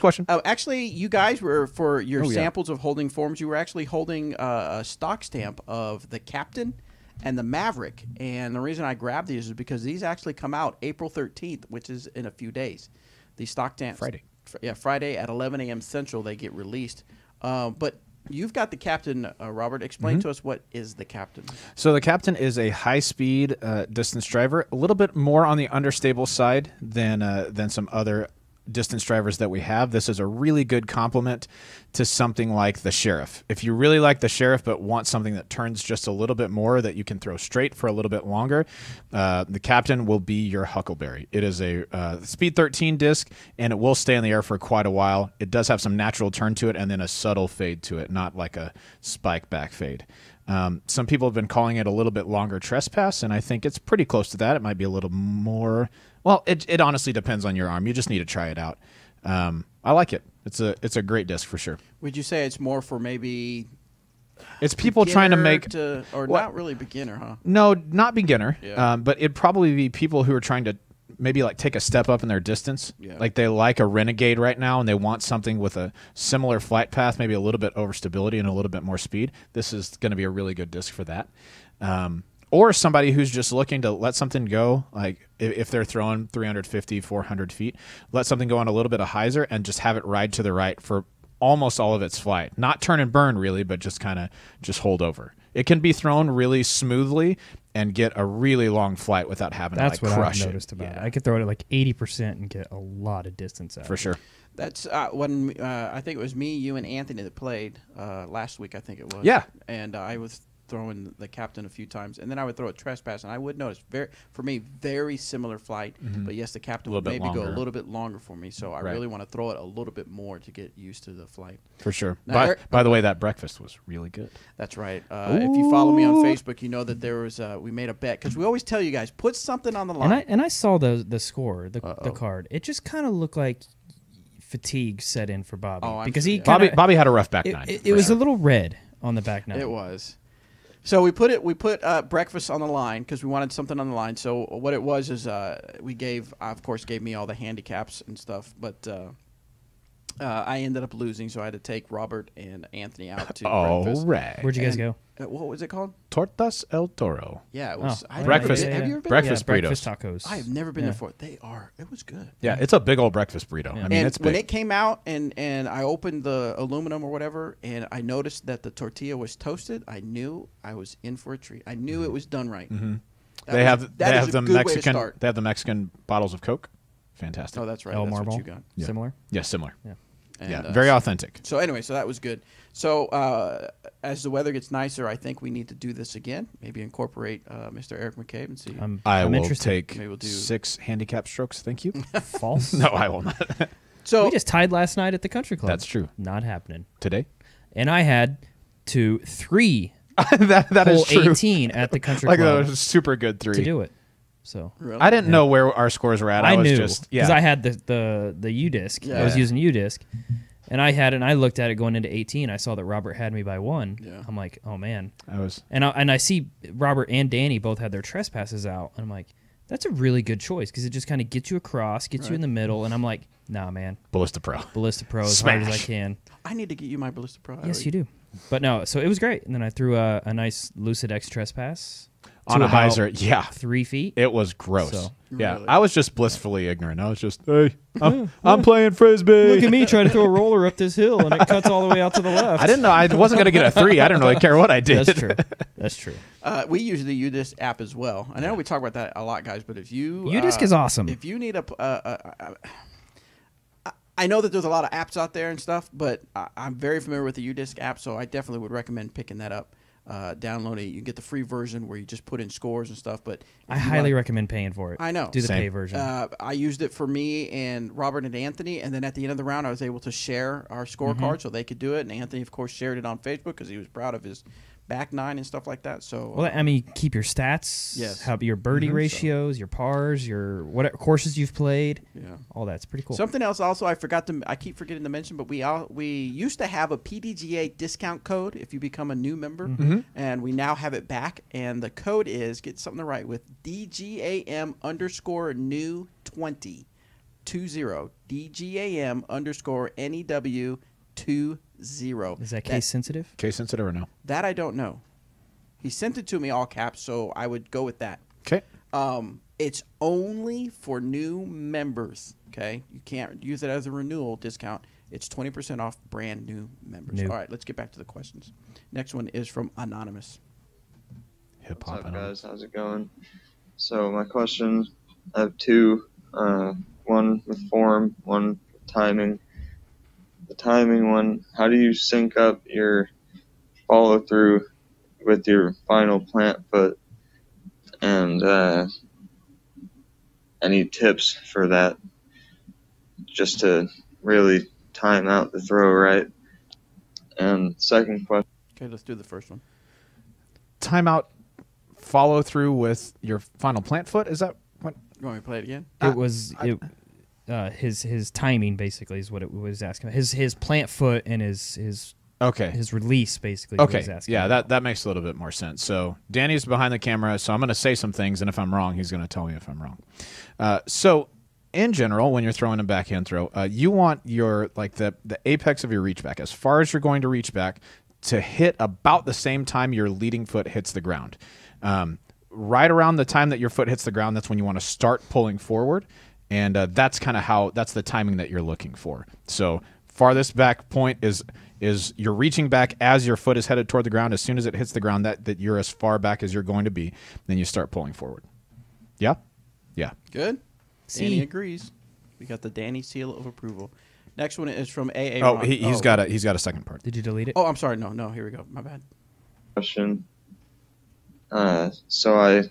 question. Actually, you guys were for your samples of holding forms. You were actually holding a stock stamp of the Captain and the Maverick. And the reason I grabbed these is because these actually come out April 13th, which is in a few days. These stock stamps. Friday. Friday at 11 a.m. Central, they get released. But You've got the Captain, Robert. Explain to us what is the Captain. So the Captain is a high-speed distance driver, a little bit more on the understable side than some other distance drivers that we have. This is a really good complement to something like the Sheriff. If you really like the Sheriff but want something that turns just a little bit more that you can throw straight for a little bit longer, the Captain will be your Huckleberry. It is a speed 13 disc, and it will stay in the air for quite a while. It does have some natural turn to it and then a subtle fade to it, not like a spike back fade. Some people have been calling it a little bit longer trespass, and I think it's pretty close to that. It might be a little more. Well, it honestly depends on your arm. You just need to try it out. I like it. It's a great disc for sure. Would you say it's more for maybe? It's people trying to make or not really beginner, huh? No, not beginner. Yeah. But it'd probably be people who are trying to maybe like take a step up in their distance. Yeah. Like they like a Renegade right now, and they want something with a similar flight path, maybe a little bit over stability and a little bit more speed. This is going to be a really good disc for that. Or somebody who's just looking to let something go, like if they're throwing 350, 400 feet, let something go on a little bit of hyzer and just have it ride to the right for almost all of its flight. Not turn and burn really, but just kind of just hold over. It can be thrown really smoothly and get a really long flight without having That's to like what crush I've noticed it. about it. I could throw it at like 80% and get a lot of distance out. For sure. That's when I think it was me, you, and Anthony that played last week. I think it was. Yeah. And I was throwing the Captain a few times, and then I would throw a trespass, and I would notice very similar flight. But yes, the Captain would maybe go a little bit longer for me. So I really want to throw it a little bit more to get used to the flight. For sure. Now, By the way, that breakfast was really good. That's right. If you follow me on Facebook, you know that there was we made a bet because we always tell you guys put something on the line. And I saw the score, the card. It just kind of looked like fatigue set in for Bobby because he Bobby had a rough back nine. It was a little red on the back nine. It was. So we put breakfast on the line because we wanted something on the line. So what it was is we gave me all the handicaps and stuff, but I ended up losing, so I had to take Robert and Anthony out to breakfast. All right. Where'd you guys go? What was it called? Tortas El Toro. Yeah, it was. Breakfast. Have you ever been? Breakfast burritos. Breakfast tacos. I have never been there before. It was good. Yeah, it's a big old breakfast burrito. Yeah. I mean, And it's big. when it came out and I opened the aluminum or whatever, and I noticed that the tortilla was toasted, I knew I was in for a treat. I knew it was done right. Mm-hmm. That They is have a the good way to Mexican. start. They have the Mexican bottles of Coke. Fantastic. Oh, that's right. El That's Marble. what you got. Yeah. Similar. Yeah, similar. Yeah. And, Yeah, very authentic. So anyway, so that was good. So as the weather gets nicer, I think we need to do this again. Maybe incorporate Mr. Eric McCabe and see. I will interested. take Maybe we'll do 6 handicap strokes. Thank you. False. No, I will not. So we just tied last night at the country club. That's true. Not happening. Today? And I had 3 that hole is true. 18 at the country Like that club was a super good 3. to do it. So really? I didn't know where our scores were at. I was knew just because I had the U disc. I was Yeah. using U disc, and I looked at it going into 18. I saw that Robert had me by 1. Yeah. I'm like, oh man. I was. And I see Robert and Danny both had their trespasses out. And I'm like, that's a really good choice because it just kind of gets you across, gets you in the middle. And I'm like, nah, man, Ballista Pro. Ballista Pro as hard as I Smash. can. I need to get you my Ballista Pro. Yes, you do. But no, so it was great. And then I threw a nice Lucid X trespass On to a about hyzer. Yeah. 3 feet. It was gross. So- yeah. Really? I was just blissfully ignorant. I was just, hey, I'm playing Frisbee. Look at me trying to throw a roller up this hill, and it cuts all the way out to the left. I didn't know. I wasn't going to get a 3. I didn't really care what I did. That's true. That's true. We use the UDisc app as well. I know we talk about that a lot, guys, but if you UDisc is awesome. If you need I know that there's a lot of apps out there and stuff, but I'm very familiar with the UDisc app, so I definitely would recommend picking that up. Download it. You can get the free version where you just put in scores and stuff. But I highly recommend paying for it. I know. Do the Same. pay version. I used it for me and Robert and Anthony, and then at the end of the round, I was able to share our scorecard so they could do it. And Anthony, of course, shared it on Facebook because he was proud of his back nine and stuff like that. So, well, I mean, keep your stats. Yes. How your birdie ratios, your pars, your what courses you've played. yeah. All that's pretty cool. Something else also I keep forgetting to mention, but we used to have a PDGA discount code if you become a new member, and we now have it back. And the code is, get something to write with, DGAM _ new 20 DGAM _ NEW 20. Is that case sensitive? Case sensitive or no? That I don't know. He sent it to me all caps, so I would go with that. Okay. It's only for new members. Okay, you can't use it as a renewal discount. It's 20% off brand new members. New. All right, let's get back to the questions. Next one is from Anonymous. Hip What's hop. up, guys? How's it going? So my question, I have two. One with form, one with timing. The timing one, how do you sync up your follow through with your final plant foot? And any tips for that? Just to really time out the throw right. And second question. Okay, let's do the first one. Timeout. Follow through with your final plant foot. Is that what? You want me to play it again? It was his timing basically is what it was asking about. His plant foot and his Okay. his release basically. Is what Okay. he's asking Yeah, about. that makes a little bit more sense. So Danny's behind the camera, so I'm going to say some things, and if I'm wrong, he's going to tell me if I'm wrong. So in general, when you're throwing a backhand throw, you want your the apex of your reach back, as far as you're going to reach back, to hit about the same time your leading foot hits the ground. Right around the time that your foot hits the ground, that's when you want to start pulling forward, and that's kind of that's the timing that you're looking for. So farthest back point is you're reaching back as your foot is headed toward the ground. As soon as it hits the ground, that you're as far back as you're going to be, then you start pulling forward. Yeah? Yeah. Good. See. Danny agrees. We got the Danny seal of approval. Next one is from AA. Oh, Ron. he's got a second part. Did you delete it? Oh, I'm sorry. No, here we go. My bad. Question. So I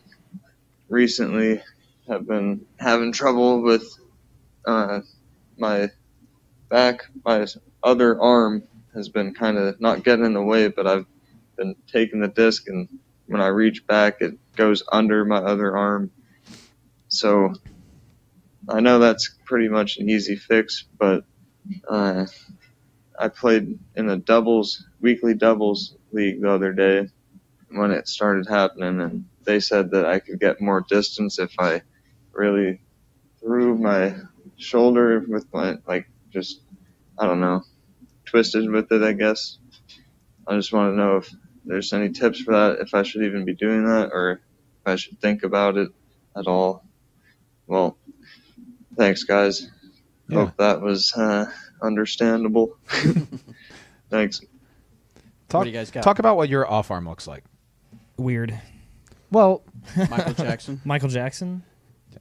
recently have been having trouble with my back. My other arm has been kind of not getting in the way, but I've been taking the disc, and when I reach back, it goes under my other arm. So I know that's pretty much an easy fix, but I played in a weekly doubles league the other day when it started happening, and they said that I could get more distance if I really threw my shoulder with my, I don't know, twisted with it, I guess. I just want to know if there's any tips for that, if I should even be doing that, or if I should think about it at all. Well, thanks, guys. Yeah. Hope that was understandable. Thanks. What do you guys got? Talk about what your off arm looks like. Weird. Well, Michael Jackson. Michael Jackson. Yeah.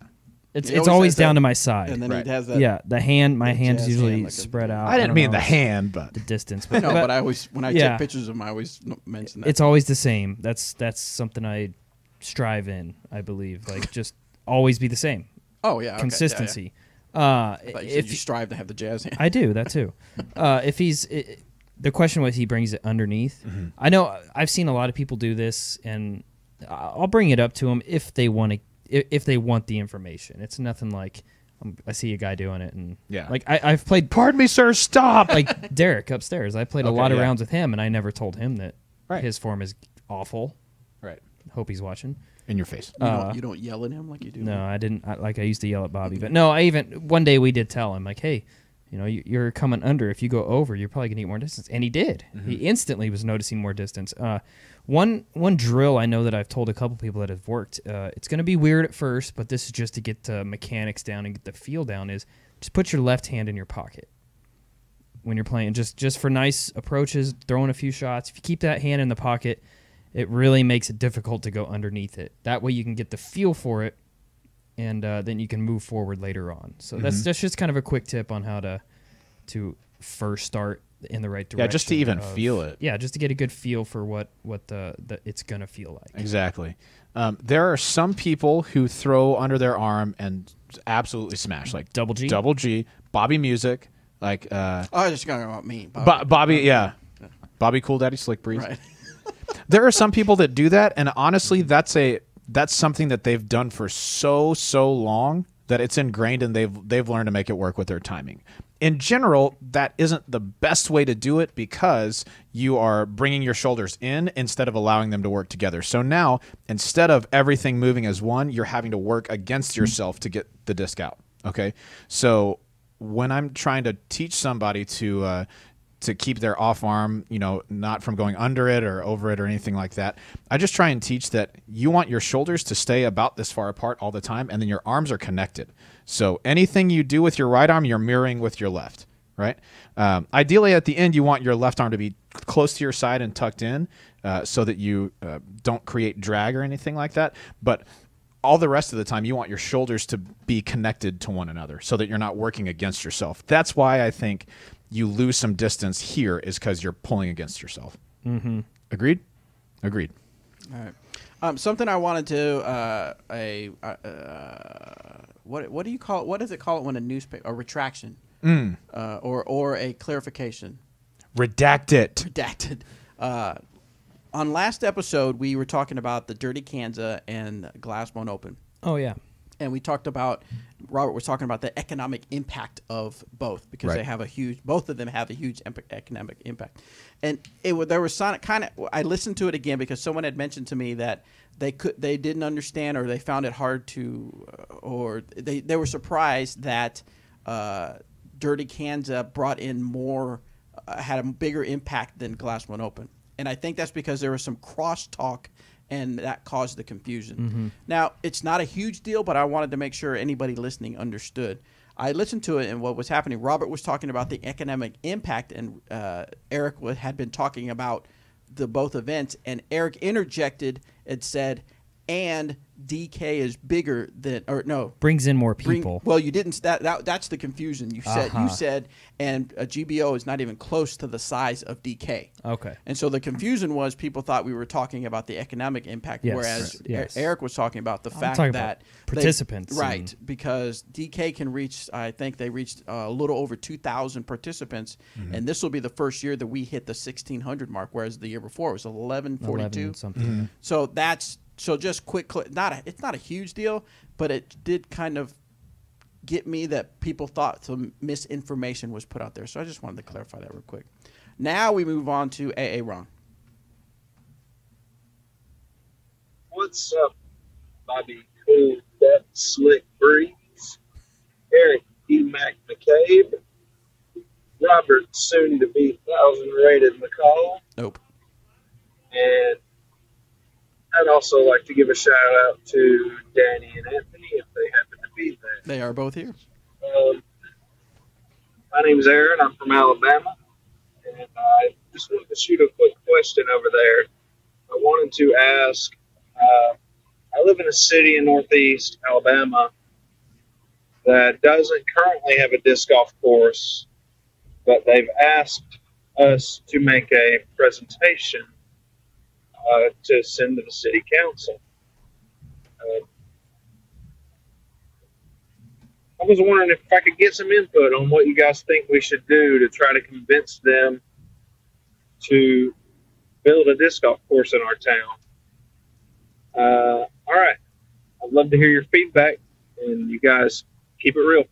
It's He always always has down that- to my side. And then Right. he has that. Yeah, the hand. My the hand's jazz usually hand, like a- spread out. I didn't don't mean know the hand, but the distance. I know, but I always when I Yeah. take pictures of him, I always mention that. It's always the same. That's something I strive in. I believe just always be the same. oh yeah, okay, Consistency. Yeah, yeah. I thought you said If you strive to have the jazz hand. I do that too. If he's the question was he brings it underneath. I know I've seen a lot of people do this, and I'll bring it up to them if they want the information. It's nothing like I see a guy doing it, and Yeah. like I've played. pardon me, sir, stop. Like Derek upstairs, I played a Okay, lot of yeah. rounds with him, and I never told him that Right. his form is awful. Right. Hope he's watching. In your face. You don't yell at him like you do. No, I didn't. I used to yell at Bobby, but no, I even one day we did tell him like, hey, you're coming under. If you go over, you're probably gonna get more distance, and he did. He instantly was noticing more distance. One drill I know that I've told a couple people that have worked. It's gonna be weird at first, but this is just to get the mechanics down and get the feel down. Is just put your left hand in your pocket when you're playing, just for nice approaches, throwing a few shots. If you keep that hand in the pocket, it really makes it difficult to go underneath it. That way you can get the feel for it, and then you can move forward later on. So that's just kind of a quick tip on how to first start in the right direction. Yeah, just to even feel it. Yeah, just to get a good feel for what the it's gonna feel like. Exactly. There are some people who throw under their arm and absolutely smash, like Double G? Double G, Bobby Music, like Oh, I just got about me. Bobby. Bobby, yeah. Bobby Cool Daddy Slick Breeze. Right. There are some people that do that, and honestly, that's something that they've done for so long that it's ingrained, and they've learned to make it work with their timing. In general, that isn't the best way to do it because you are bringing your shoulders in instead of allowing them to work together. So now, instead of everything moving as one, you're having to work against yourself to get the disc out. Okay, so when I'm trying to teach somebody to to keep their off arm, not from going under it or over it or anything like that. I just try and teach that you want your shoulders to stay about this far apart all the time, and then your arms are connected. So anything you do with your right arm, you're mirroring with your left, right? Ideally, at the end, you want your left arm to be close to your side and tucked in so that you don't create drag or anything like that. But all the rest of the time, you want your shoulders to be connected to one another so that you're not working against yourself. That's why I think you lose some distance here, is because you're pulling against yourself. Mm-hmm. Agreed? Agreed. All right. Something I wanted to what do you call it? What does it call it when a retraction or a clarification? Redacted. On last episode, we were talking about the Dirty Kanza and Glass Won't Open. Oh, yeah. And we talked about, Robert was talking about the economic impact of both, because Right. they have both of them have a huge economic impact. And there was kind of, I listened to it again because someone had mentioned to me that they didn't understand, or they found it hard to, or they were surprised that Dirty Kanza brought in more, had a bigger impact than Glass Won't Open. And I think that's because there was some crosstalk, and that caused the confusion. Mm-hmm. Now, it's not a huge deal, but I wanted to make sure anybody listening understood. I listened to it, and what was happening, Robert was talking about the economic impact, and Eric had been talking about the both events, and Eric interjected and said, and DK is bigger than, or no, brings in more people. Well, you didn't. That's the confusion. You said, and a GBO is not even close to the size of DK. Okay. And so the confusion was people thought we were talking about the economic impact, Yes, whereas yes. Eric was talking about the fact talking that about participants right? and- Because DK can reach. I think they reached a little over 2,000 participants, and this will be the first year that we hit the 1,600 mark, whereas the year before it was 1142. 11 something. So that's. So just quick, it's not a huge deal, but it did kind of get me that people thought some misinformation was put out there. So I just wanted to clarify that real quick. Now we move on to AA Ron. What's up, Bobby Cool, that Slick Breeze, Eric E. Mac McCabe, Robert, soon to be 1,000 rated McCall, Nope. and I'd also like to give a shout out to Danny and Anthony if they happen to be there. They are both here. My name's Aaron. I'm from Alabama, and I just wanted to shoot a quick question over there. I wanted to ask, I live in a city in northeast Alabama that doesn't currently have a disc golf course, but they've asked us to make a presentation to send to the city council. I was wondering if I could get some input on what you guys think we should do to try to convince them to build a disc golf course in our town. All right. I'd love to hear your feedback, and you guys keep it real.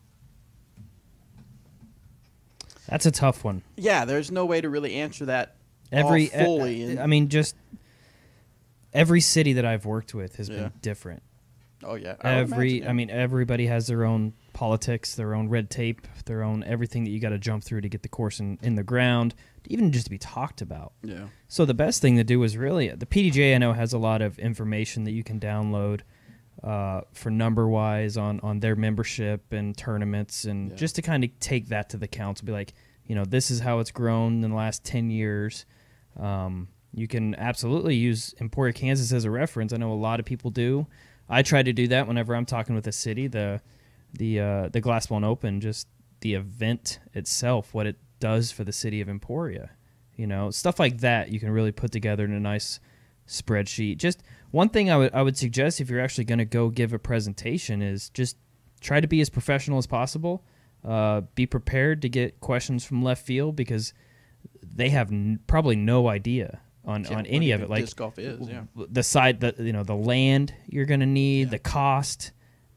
That's a tough one. Yeah, there's no way to really answer that fully. I mean, just every city that I've worked with has been different. Oh yeah. I mean, everybody has their own politics, their own red tape, their own everything that you got to jump through to get the course in the ground, even just to be talked about. Yeah. So the best thing to do is really, the PDJ I know has a lot of information that you can download for number-wise on their membership and tournaments, and just to kind of take that to the council, be like, this is how it's grown in the last 10 years. You can absolutely use Emporia, Kansas as a reference. I know a lot of people do. I try to do that whenever I'm talking with a city. The Glass Won't Open, just the event itself, what it does for the city of Emporia. Stuff like that you can really put together in a nice spreadsheet. Just one thing I would suggest if you're actually going to go give a presentation is just try to be as professional as possible. Be prepared to get questions from left field, because they have probably no idea on any of it. Like disc golf is, the side, the land you're going to need, the cost,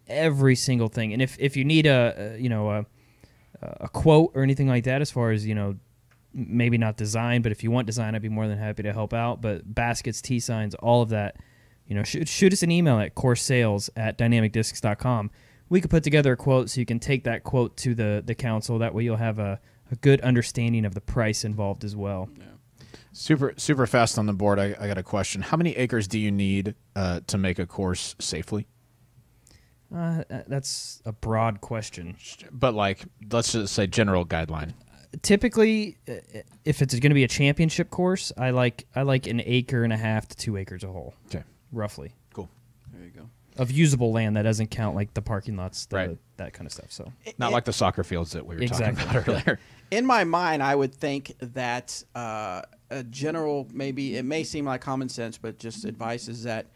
every single thing. And if you need a quote or anything like that, as far as maybe not design, but if you want design, I'd be more than happy to help out. But baskets, tee signs, all of that, shoot us an email at coursesales@dynamicdiscs.com. We could put together a quote, so you can take that quote to the council. That way you'll have a a good understanding of the price involved as well. Super fast on the board. I got a question. How many acres do you need to make a course safely? That's a broad question. But like, let's just say general guideline. Typically, if it's going to be a championship course, I like 1.5 acres to 2 acres a hole. Okay, roughly. Cool. There you go. Of usable land that doesn't count like the parking lots, Right. that kind of stuff. So not like the soccer fields that we were Exactly. talking about earlier. In my mind, I would think that a general, maybe it may seem like common sense, but just advice is that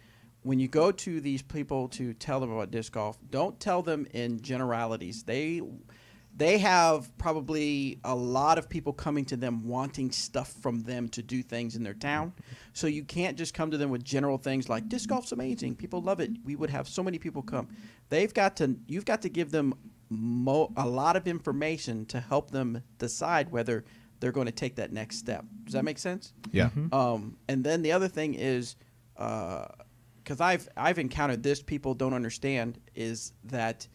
when you go to these people to tell them about disc golf, don't tell them in generalities. They have probably a lot of people coming to them wanting stuff from them to do things in their town. So you can't just come to them with general things like disc golf's amazing. People love it. We would have so many people come. You've got to give them a lot of information to help them decide whether they're going to take that next step. Does that make sense? Yeah. And then the other thing is, because I've encountered this, people don't understand, is that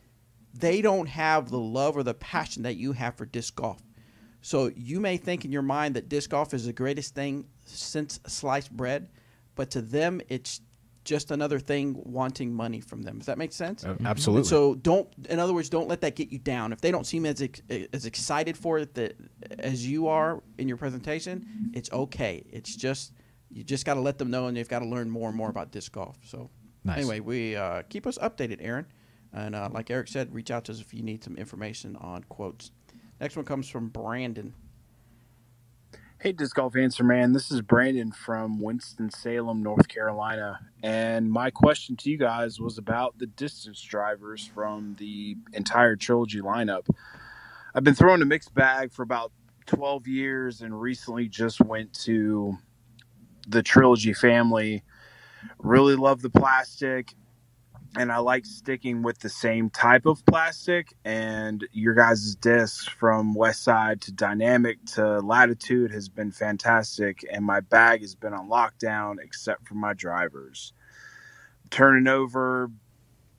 they don't have the love or the passion that you have for disc golf. So you may think in your mind that disc golf is the greatest thing since sliced bread, but to them it's just another thing wanting money from them. Does that make sense? Absolutely. So in other words, don't let that get you down. If they don't seem as excited for it as you are in your presentation, it's okay. It's just, you just got to let them know, and you've got to learn more and more about disc golf. So Nice. Anyway, we keep us updated, Aaron. And like Eric said, reach out to us if you need some information on quotes. Next one comes from Brandon. Hey, Disc Golf Answer Man. This is Brandon from Winston-Salem, North Carolina. And my question to you guys was about the distance drivers from the entire Trilogy lineup. I've been throwing a mixed bag for about 12 years and recently just went to the Trilogy family. Really love the plastic. And I like sticking with the same type of plastic, and your guys' discs from Westside to Dynamic to Latitude has been fantastic, and my bag has been on lockdown except for my drivers. Turning over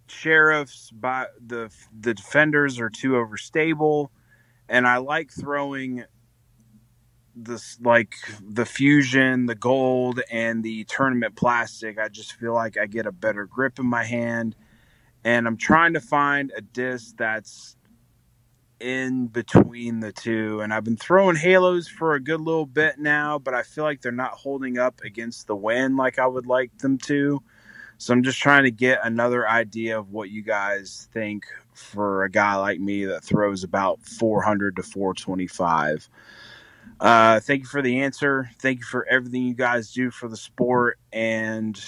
Sheriffs, by the Defenders are too overstable, and I like throwing this, like the Fusion, the Gold, and the Tournament plastic. I just feel like I get a better grip in my hand, and I'm trying to find a disc that's in between the two. And I've been throwing Halos for a good little bit now, but I feel like they're not holding up against the wind like I would like them to. So I'm just trying to get another idea of what you guys think for a guy like me that throws about 400 to 425. Thank you for the answer. Thank you for everything you guys do for the sport, and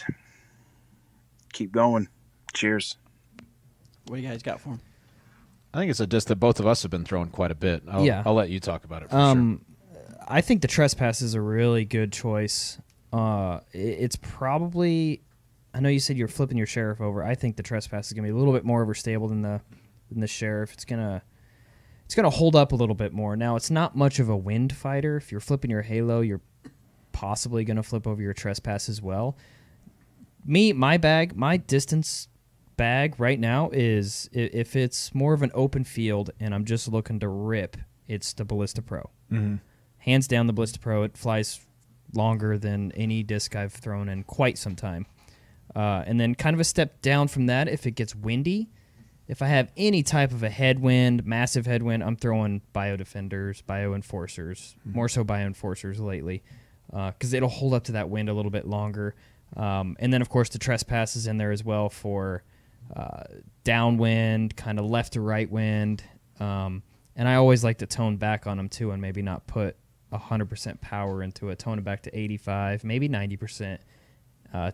keep going. Cheers. What do you guys got for him? I think it's a disc that both of us have been throwing quite a bit. I'll let you talk about it for sure. I think the Trespass is a really good choice. It's probably, I know you said you're flipping your Sheriff over. I think the Trespass is going to be a little bit more overstable than the Sheriff. It's going to hold up a little bit more. Now, it's not much of a wind fighter. If you're flipping your Halo, you're possibly going to flip over your Trespass as well. My distance bag right now is, if it's more of an open field and I'm just looking to rip, it's the Ballista Pro. Mm-hmm. Hands down, the Ballista Pro. It flies longer than any disc I've thrown in quite some time. And then kind of a step down from that, if it gets windy, if I have any type of a headwind, massive headwind, I'm throwing Bio Defenders, Bio Enforcers, more so Bio Enforcers lately, because it'll hold up to that wind a little bit longer. And then, of course, the Trespass is in there as well for downwind, kind of left to right wind. And I always like to tone back on them, too, and maybe not put 100% power into it. Tone it back to 85, maybe 90%.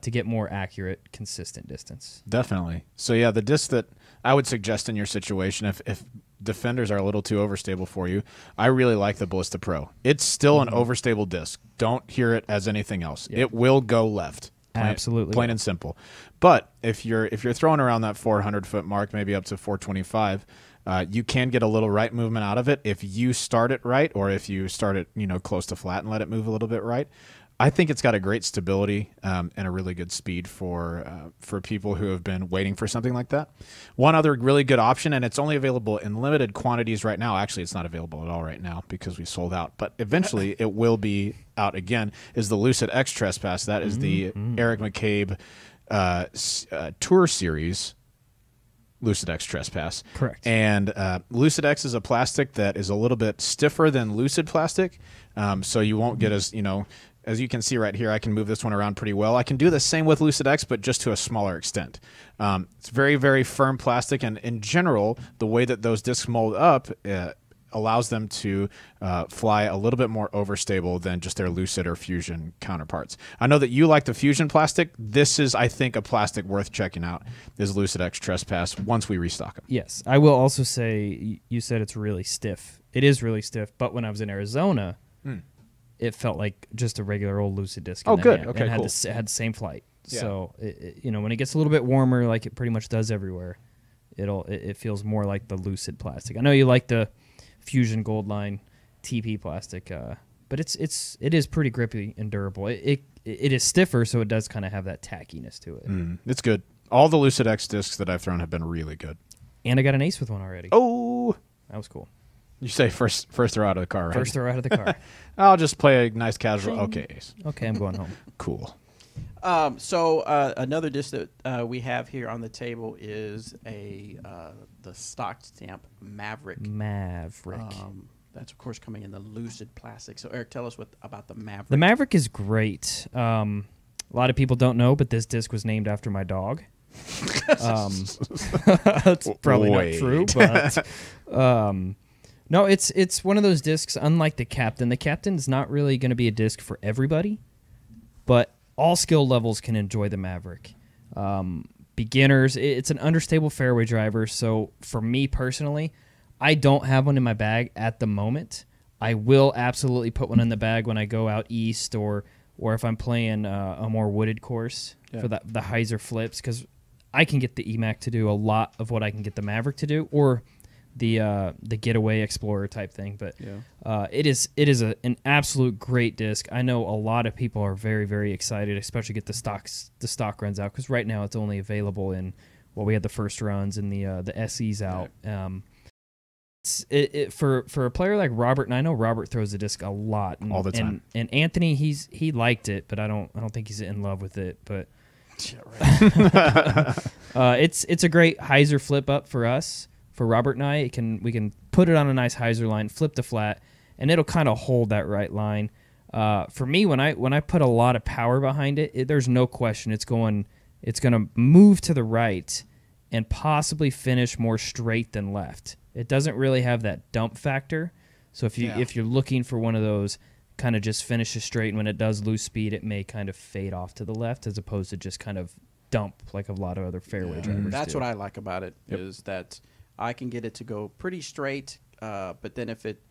To get more accurate, consistent distance. Definitely. So, yeah, the disc that I would suggest in your situation, if Defenders are a little too overstable for you, I really like the Ballista Pro. It's still an overstable disc. Don't hear it as anything else. It will go left. Absolutely. Plain and simple. But if you're throwing around that 400-foot mark, maybe up to 425, you can get a little right movement out of it if you start it right, or if you start it close to flat and let it move a little bit right. I think it's got a great stability and a really good speed for people who have been waiting for something like that. One other really good option, and it's only available in limited quantities right now. Actually, it's not available at all right now because we sold out. But eventually, it will be out again. Is the Lucid X Trespass? That is the Eric McCabe Tour Series. Lucid X Trespass. Correct. And Lucid X is a plastic that is a little bit stiffer than Lucid plastic, so you won't get as you can see right here, I can move this one around pretty well. I can do the same with Lucid X, but just to a smaller extent. It's very, very firm plastic, and in general, the way that those discs mold up allows them to fly a little bit more overstable than just their Lucid or Fusion counterparts. I know that you like the Fusion plastic. This is, I think, a plastic worth checking out, is Lucid X Trespass, once we restock them. Yes. I will also say, you said it's really stiff. It is really stiff, but when I was in Arizona, it felt like just a regular old Lucid disc. Oh, good. Hand, okay, and cool. It had the same flight. Yeah. So, when it gets a little bit warmer, like it pretty much does everywhere, it feels more like the Lucid plastic. I know you like the Fusion Goldline TP plastic, but it is pretty grippy and durable. It is stiffer, so it does kind of have that tackiness to it. It's good. All the Lucid X discs that I've thrown have been really good. And I got an ace with one already. Oh, that was cool. You say first throw out of the car, right? First throw out of the car. I'll just play a nice casual. Okay, ace. Okay, I'm going home. Cool. So another disc that we have here on the table is the stock stamp Maverick. That's of course coming in the Lucid plastic. So Eric, tell us about the Maverick. The Maverick is great. A lot of people don't know, but this disc was named after my dog. That's probably not true, but no, it's one of those discs. Unlike the Captain, the Captain's not really going to be a disc for everybody, but all skill levels can enjoy the Maverick. Beginners, it's an understable fairway driver. So for me personally, I don't have one in my bag at the moment. I will absolutely put one in the bag when I go out east or if I'm playing a more wooded course for the hyzer flips, because I can get the EMAC to do a lot of what I can get the Maverick to do, or the Getaway Explorer type thing. But it is an absolute great disc. I know a lot of people are very, very excited, especially get the stock runs out, because right now it's only available in, we had the first runs and the SEs out. For a player like Robert, and I know Robert throws the disc a lot all the time. And Anthony, he liked it, but I don't think he's in love with it. But it's a great hyzer flip up for us. For Robert and I, we can put it on a nice hyzer line, flip to flat, and it'll kind of hold that right line. For me, when I put a lot of power behind it, there's no question it's going to move to the right and possibly finish more straight than left. It doesn't really have that dump factor. So if you're looking for one of those kind of just finishes straight, and when it does lose speed, it may kind of fade off to the left as opposed to just kind of dump like a lot of other fairway drivers. That's do. what I like about it, is that I can get it to go pretty straight, but then if it,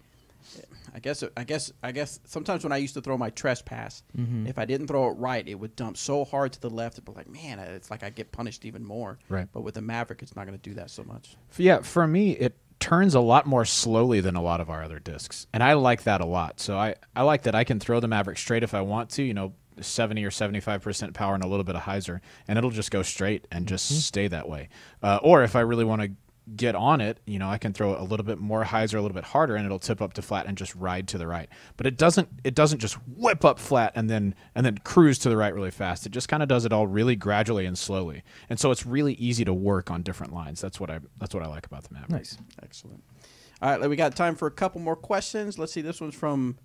I guess sometimes when I used to throw my Trespass, if I didn't throw it right, it would dump so hard to the left. It'd be like, man, it's like I get punished even more. Right. But with the Maverick, it's not going to do that so much. Yeah, for me, it turns a lot more slowly than a lot of our other discs, and I like that a lot. So I like that I can throw the Maverick straight if I want to, 70 or 75% power and a little bit of hyzer, and it'll just go straight and just stay that way. Or if I really want to get on it, I can throw a little bit more hyzer, a little bit harder, and it'll tip up to flat and just ride to the right. But it doesn't just whip up flat and then cruise to the right really fast. It just kind of does it all really gradually and slowly. And so it's really easy to work on different lines. That's what I like about the Maverick. Nice. Excellent. All right, we got time for a couple more questions. Let's see. This one's from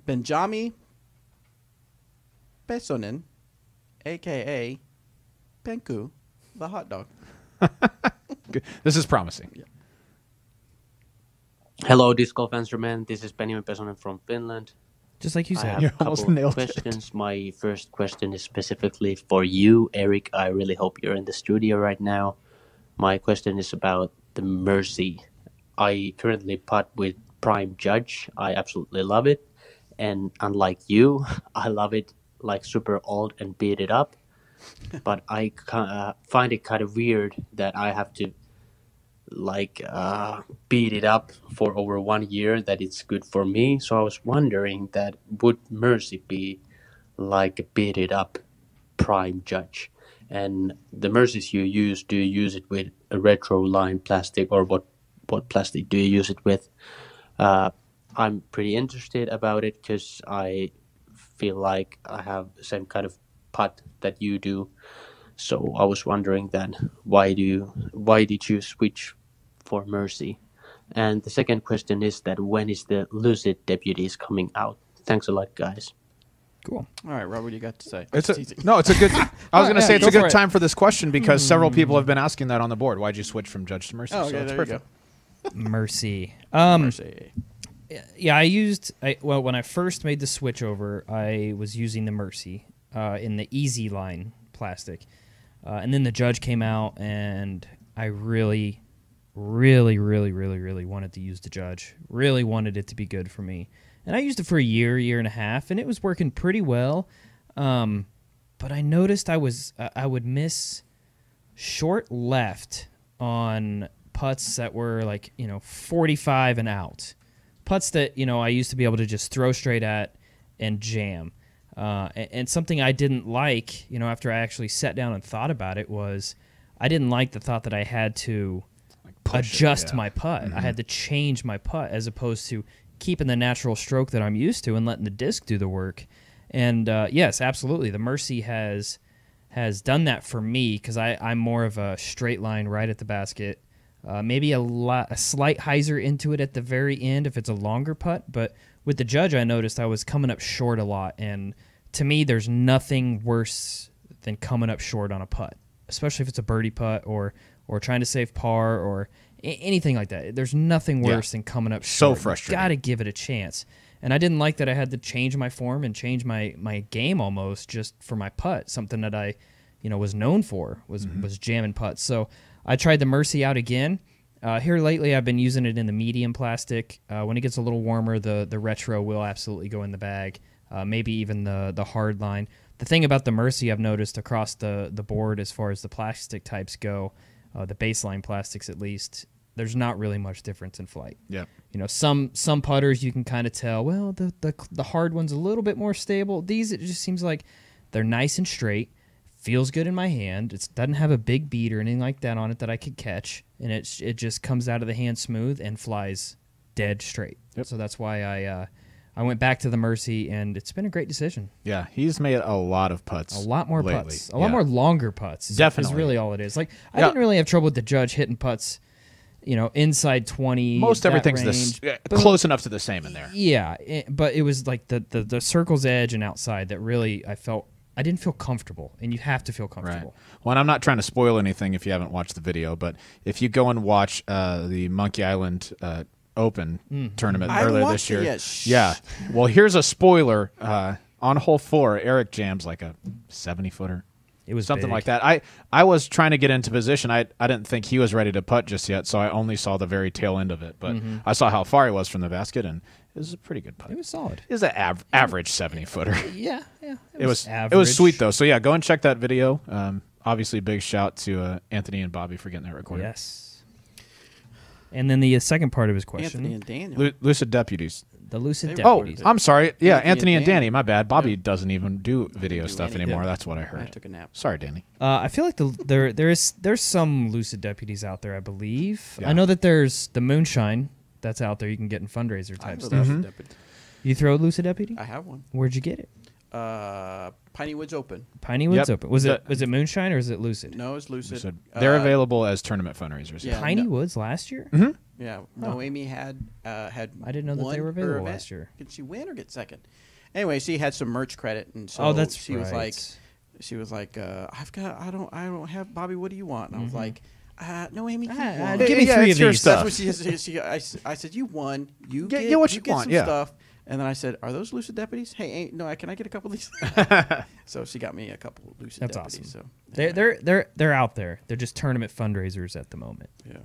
Benjami Pesonen, a.k.a. Penku, the hot dog. This is promising. Yeah. Hello, Disc Golf Answerman. This is Benjamin Pesonen from Finland. Just like you said. I have You a couple almost of nailed questions. My first question is specifically for you, Eric. I really hope you're in the studio right now. My question is about the Mercy. I currently putt with Prime Judge. I absolutely love it. And unlike you, I love it like super old and beat it up. But I find it kind of weird that I have to like beat it up for over 1 year that it's good for me. So I was wondering that would Mercy be like a beat it up prime judge? And the Mercies you use, do you use it with a retro line plastic, or what plastic do you use it with? I'm pretty interested about it because I feel like I have the same kind of putt that you do. So I was wondering then, why did you switch for Mercy? And the second question is that when is the Lucid Deputies coming out? Thanks a lot, guys. Cool. All right, Rob, what do you got to say? It's a good. I was going to say it's a good time for this question because several people Hmm. have been asking that on the board. Why'd you switch from Judge to Mercy? Oh, so okay, it's there you perfect. Mercy. Mercy. Yeah, well, when I first made the switch over, I was using the Mercy in the Easy line plastic. And then the Judge came out, and I really wanted to use the Judge. Really wanted it to be good for me. And I used it for a year and a half, and it was working pretty well. But I noticed I would miss short left on putts that were like, 45 and out. Putts that, I used to be able to just throw straight at and jam. And something I didn't like, after I actually sat down and thought about it, was I didn't like the thought that I had to adjust my putt. Mm-hmm. I had to change my putt as opposed to keeping the natural stroke that I'm used to and letting the disc do the work. And yes, absolutely, the Mercy has done that for me because I'm more of a straight line right at the basket. Maybe a slight hyzer into it at the very end if it's a longer putt. But with the Judge, I noticed I was coming up short a lot. And to me, there's nothing worse than coming up short on a putt, especially if it's a birdie putt or trying to save par or anything like that. There's nothing worse than coming up So short. frustrating. You got to give it a chance. And I didn't like that I had to change my form and change my game almost just for my putt, something that I was known for, was jamming putts. So I tried the Mercy out again. Here lately, I've been using it in the medium plastic. When it gets a little warmer, the retro will absolutely go in the bag. Maybe even the hard line. The thing about the Mercy I've noticed across the board as far as the plastic types go, the baseline plastics at least, there's not really much difference in flight. Yeah. Some putters you can kind of tell, well, the hard one's a little bit more stable. These, it just seems like they're nice and straight. Feels good in my hand. It doesn't have a big beat or anything like that on it that I could catch, and it just comes out of the hand smooth and flies dead straight. Yep. So that's why I went back to the Mercy, and it's been a great decision. Yeah, he's made a lot of putts. A lot more lately. putts. A lot more longer putts. Definitely. Is really all it is. Like I didn't really have trouble with the Judge hitting putts, inside 20. Most that everything's range. close enough to the same in there. Yeah, but it was like the circle's edge and outside that really I didn't feel comfortable, and you have to feel comfortable. Right. Well, and I'm not trying to spoil anything if you haven't watched the video, but if you go and watch the Monkey Island Open tournament I haven't earlier watched this year, it yet. Shh. yeah. Well, here's a spoiler: on hole 4, Eric jams like a 70-footer. It was something big. like that. I was trying to get into position. I didn't think he was ready to putt just yet, so I only saw the very tail end of it. But I saw how far he was from the basket, and it was a pretty good putt. It was solid. It was an average 70-footer. Yeah. It was average. sweet though. So yeah, go and check that video. Obviously, big shout to Anthony and Bobby for getting that recorded. Yes. And then the second part of his question, Anthony and Daniel. Lucid Deputies. the Lucid Oh, Deputies. I'm sorry. Yeah, Anthony Anthony and and Danny. Danny. My bad. Bobby doesn't even do video do stuff anything. anymore. That's what I I heard. took a nap. Sorry, Danny. I feel like there's some Lucid Deputies out there. I believe. Yeah. I know that there's the Moonshine that's out there. You can get in fundraiser I type have a stuff. Lucid Deputy. You throw a Lucid Deputy? I have one. Where'd you get it? Piney Woods Open. Piney Woods Yep. Open. Was it Moonshine or is it Lucid? No, it's Lucid. So they're available as tournament fundraisers. yeah. Piney no- Woods last year? Mm-hmm. Yeah, Huh. Noemi had I didn't know that won they were her available event. last year. Did she win or get second? Anyway, she had some merch credit, and so Oh, that's she was right. like, I don't have Bobby. What do you want? And I was like, Noemi, keep Ah, one. give me Yeah, three it's of your these. stuff. That's what I said, you won. You Get get what you get want, some yeah. stuff. And then I said, "Are those Lucid Deputies? Hey, can I get a couple of these?" So she got me a couple of Lucid That's Deputies. awesome. So They're out there. They're just tournament fundraisers at the moment. yeah.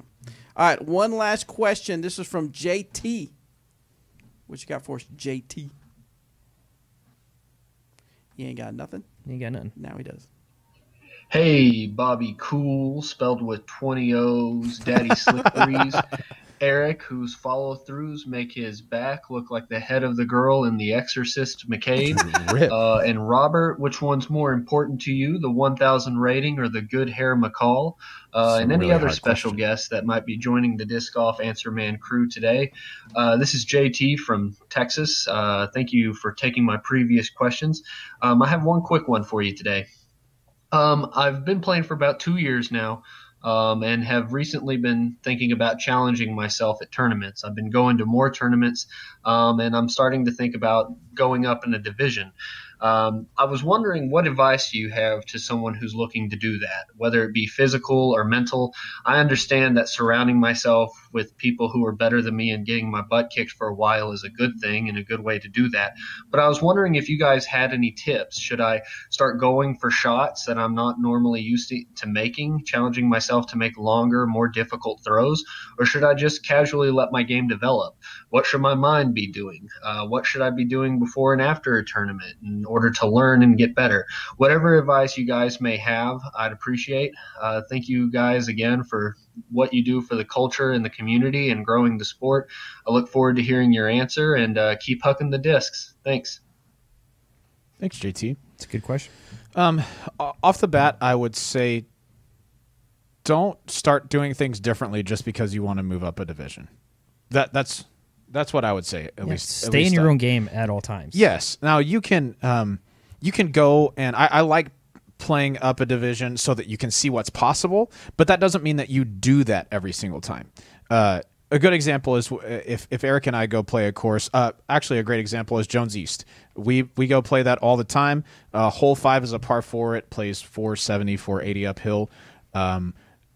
All right, one last question. This is from JT. What you got for us, JT? You ain't got nothing. You got nothing. Now he does. Hey, Bobby Cool, spelled with 20 O's, Daddy Slipperies. Eric, whose follow-throughs make his back look like the head of the girl in The Exorcist McCabe. And Robert, which one's more important to you, the 1,000 rating or the good hair McCall? And any really other hard special guests that might be joining the Disc Golf Answer Man crew today. This is JT from Texas. Thank you for taking my previous questions. I have one quick one for you today. I've been playing for about 2 years now, and have recently been thinking about challenging myself at tournaments. I've been going to more tournaments, and I'm starting to think about going up in a division. I was wondering what advice you have to someone who's looking to do that, whether it be physical or mental. I understand that surrounding myself with people who are better than me and getting my butt kicked for a while is a good thing and a good way to do that. But I was wondering if you guys had any tips. Should I start going for shots that I'm not normally used to making, challenging myself to make longer, more difficult throws, or should I just casually let my game develop? What should my mind be doing? What should I be doing before and after a tournament in order to learn and get better? Whatever advice you guys may have, I'd appreciate. Thank you guys again for what you do for the culture and the community and growing the sport. I look forward to hearing your answer, and keep hucking the discs. Thanks. Thanks, JT. It's a good question. Off the bat, I would say don't start doing things differently just because you want to move up a division. That's what I would say. At least stay in your own game at all times. Yes. Now you can go, and I like playing up a division so that you can see what's possible, but that doesn't mean that you do that every single time. A good example is if Eric and I go play a course. Actually, a great example is Jones East. We go play that all the time. Hole 5 is a par 4. It plays 470, 480 uphill.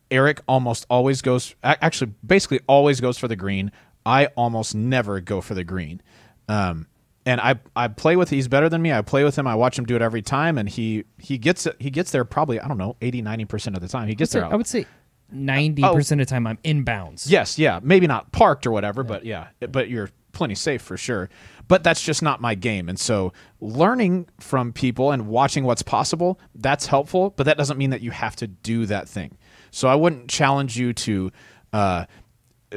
Eric almost always goes, actually basically always goes for the green. I almost never go for the green. And I play with, he's better than me. I play with him. I watch him do it every time, and he gets there probably, I don't know, 80, 90% of the time. He gets there. I would say 90% of the time I'm inbounds. Yes, yeah. Maybe not parked or whatever, but yeah. But you're plenty safe for sure. But that's just not my game. And so learning from people and watching what's possible, that's helpful, but that doesn't mean that you have to do that thing. So I wouldn't challenge you to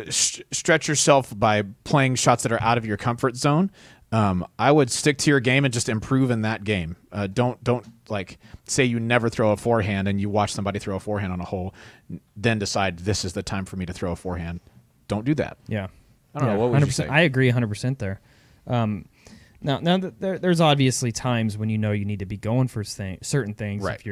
stretch yourself by playing shots that are out of your comfort zone. I would stick to your game and just improve in that game. Don't like say you never throw a forehand and you watch somebody throw a forehand on a hole, then decide this is the time for me to throw a forehand. Don't do that. Yeah. I don't know. What would you say? I agree 100% there. Now there's obviously times when you know you need to be going for certain things, right,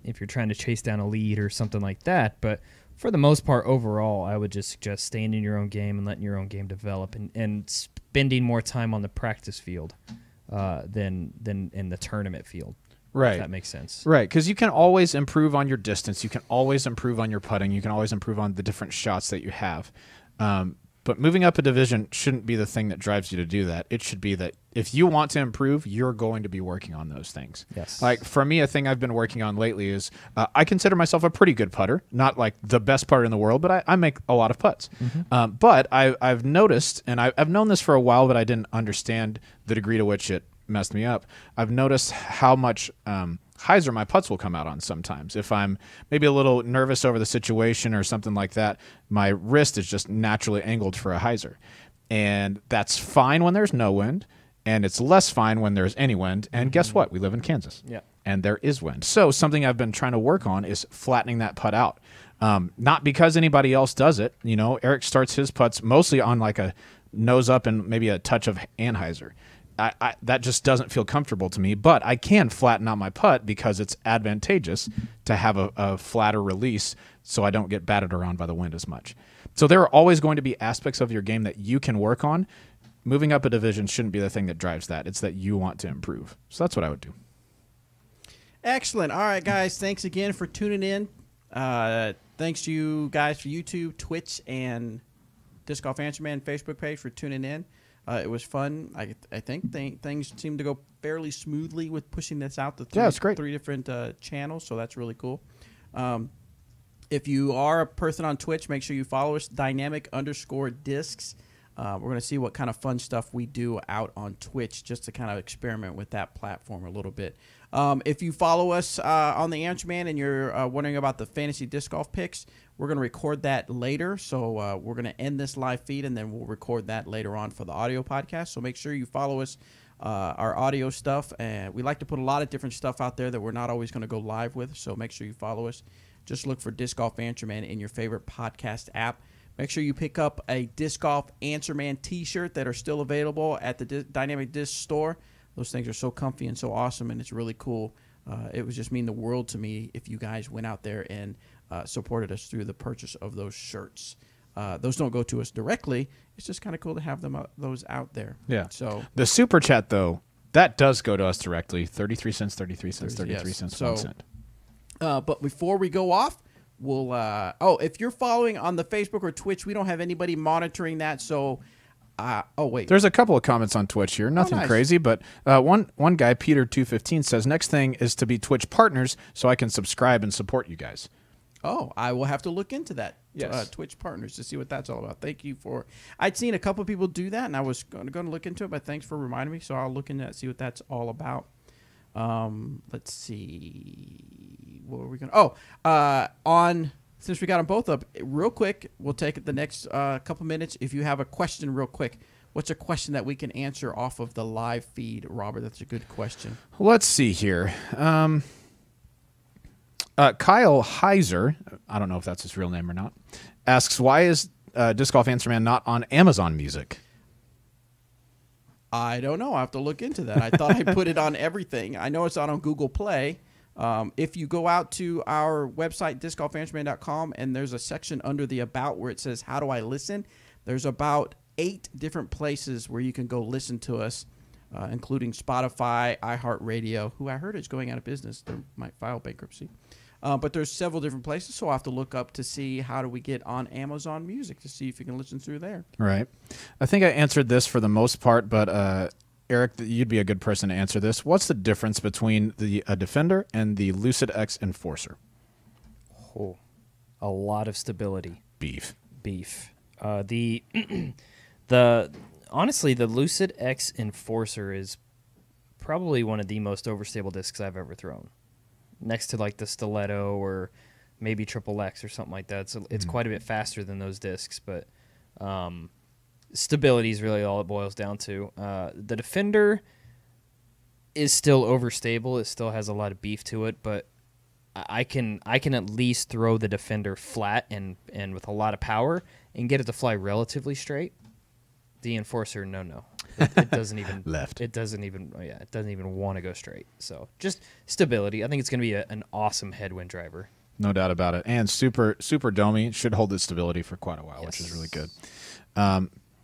if you're trying to chase down a lead or something like that. But for the most part, overall, I would just suggest staying in your own game and letting your own game develop, and spending more time on the practice field than in the tournament field. Right. If that makes sense. Right, because you can always improve on your distance. You can always improve on your putting. You can always improve on the different shots that you have. But moving up a division shouldn't be the thing that drives you to do that. It should be that if you want to improve, you're going to be working on those things. Yes. Like for me, a thing I've been working on lately is I consider myself a pretty good putter. Not like the best putter in the world, but I make a lot of putts. Mm-hmm. But I've noticed, and I've known this for a while, but I didn't understand the degree to which it messed me up. I've noticed how much hyzer my putts will come out on sometimes. If I'm maybe a little nervous over the situation or something like that, my wrist is just naturally angled for a hyzer. And that's fine when there's no wind, and it's less fine when there's any wind. And guess what? We live in Kansas. Yeah. And there is wind. So something I've been trying to work on is flattening that putt out. Not because anybody else does it. You know, Eric starts his putts mostly on like a nose up and maybe a touch of anhyzer. That just doesn't feel comfortable to me, but I can flatten out my putt because it's advantageous to have a flatter release so I don't get batted around by the wind as much. So there are always going to be aspects of your game that you can work on. Moving up a division shouldn't be the thing that drives that. It's that you want to improve. So that's what I would do. Excellent. All right, guys. Thanks again for tuning in. Thanks to you guys for YouTube, Twitch, and Disc Golf Answer Man Facebook page for tuning in. It was fun. I think things seem to go fairly smoothly with pushing this out to three different channels, so that's really cool. If you are a person on Twitch, make sure you follow us, Dynamic_Discs. We're going to see what kind of fun stuff we do out on Twitch just to kind of experiment with that platform a little bit. If you follow us on the Answer Man and you're wondering about the fantasy disc golf picks, we're going to record that later. So we're going to end this live feed and then we'll record that later on for the audio podcast. So make sure you follow us, our audio stuff. And we like to put a lot of different stuff out there that we're not always going to go live with. So make sure you follow us. Just look for Disc Golf Answer Man in your favorite podcast app. Make sure you pick up a Disc Golf Answer Man t-shirt that are still available at the Dynamic Disc store. Those things are so comfy and so awesome, and it's really cool. It would just mean the world to me if you guys went out there and supported us through the purchase of those shirts. Those don't go to us directly. It's just kind of cool to have them those out there. Yeah. So the super chat, though, that does go to us directly. 33 cents, 33 cents, 33 cents, 1 cent. But before we go off, we'll if you're following on the Facebook or Twitch, we don't have anybody monitoring that. So, wait, there's a couple of comments on Twitch here. Nothing nice. crazy, but one guy, Peter215, says next thing is to be Twitch partners so I can subscribe and support you guys. Oh, I will have to look into that. Yes. Twitch partners to see what that's all about. Thank you for. I'd seen a couple of people do that, and I was going to look into it. But thanks for reminding me. So I'll look into that, see what that's all about. Let's see. What were we going to... since we got them both up, real quick, we'll take it the next couple minutes. If you have a question real quick, what's a question that we can answer off of the live feed, Robert? That's a good question. Let's see here. Kyle Heiser, I don't know if that's his real name or not, asks, why is Disc Golf Answer Man not on Amazon Music? I don't know. I have to look into that. I thought I put it on everything. I know it's on Google Play. If you go out to our website, discgolfanswerman.com, and there's a section under the About where it says, how do I listen? There's about 8 different places where you can go listen to us, including Spotify, iHeartRadio, who I heard is going out of business. They might file bankruptcy. But there's several different places, so I'll have to look up to see how do we get on Amazon Music to see if you can listen through there. Right. I think I answered this for the most part, but Eric, you'd be a good person to answer this. What's the difference between a Defender and the Lucid X Enforcer? Oh, a lot of stability. Beef. Honestly, the Lucid X Enforcer is probably one of the most overstable discs I've ever thrown. Next to like the Stiletto or maybe Triple X or something like that. So it's quite a bit faster than those discs, but stability is really all it boils down to. The Defender is still overstable. It still has a lot of beef to it, but I can at least throw the Defender flat and with a lot of power and get it to fly relatively straight. The Enforcer, no. It doesn't even left. It doesn't even want to go straight. So just stability. I think it's going to be an awesome headwind driver. No doubt about it. And super domey. Should hold its stability for quite a while, which is really good.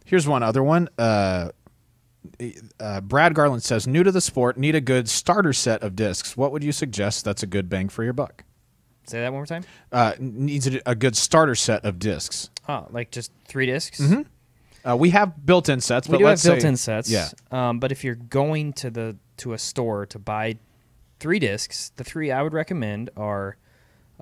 Here's one other one. Brad Garland says, new to the sport, need a good starter set of discs. What would you suggest that's a good bang for your buck? Say that one more time. Needs a good starter set of discs. Like just 3 discs? Mm-hmm. We have built-in sets. We do have built-in sets. Yeah. But if you're going to a store to buy 3 discs, the 3 I would recommend are,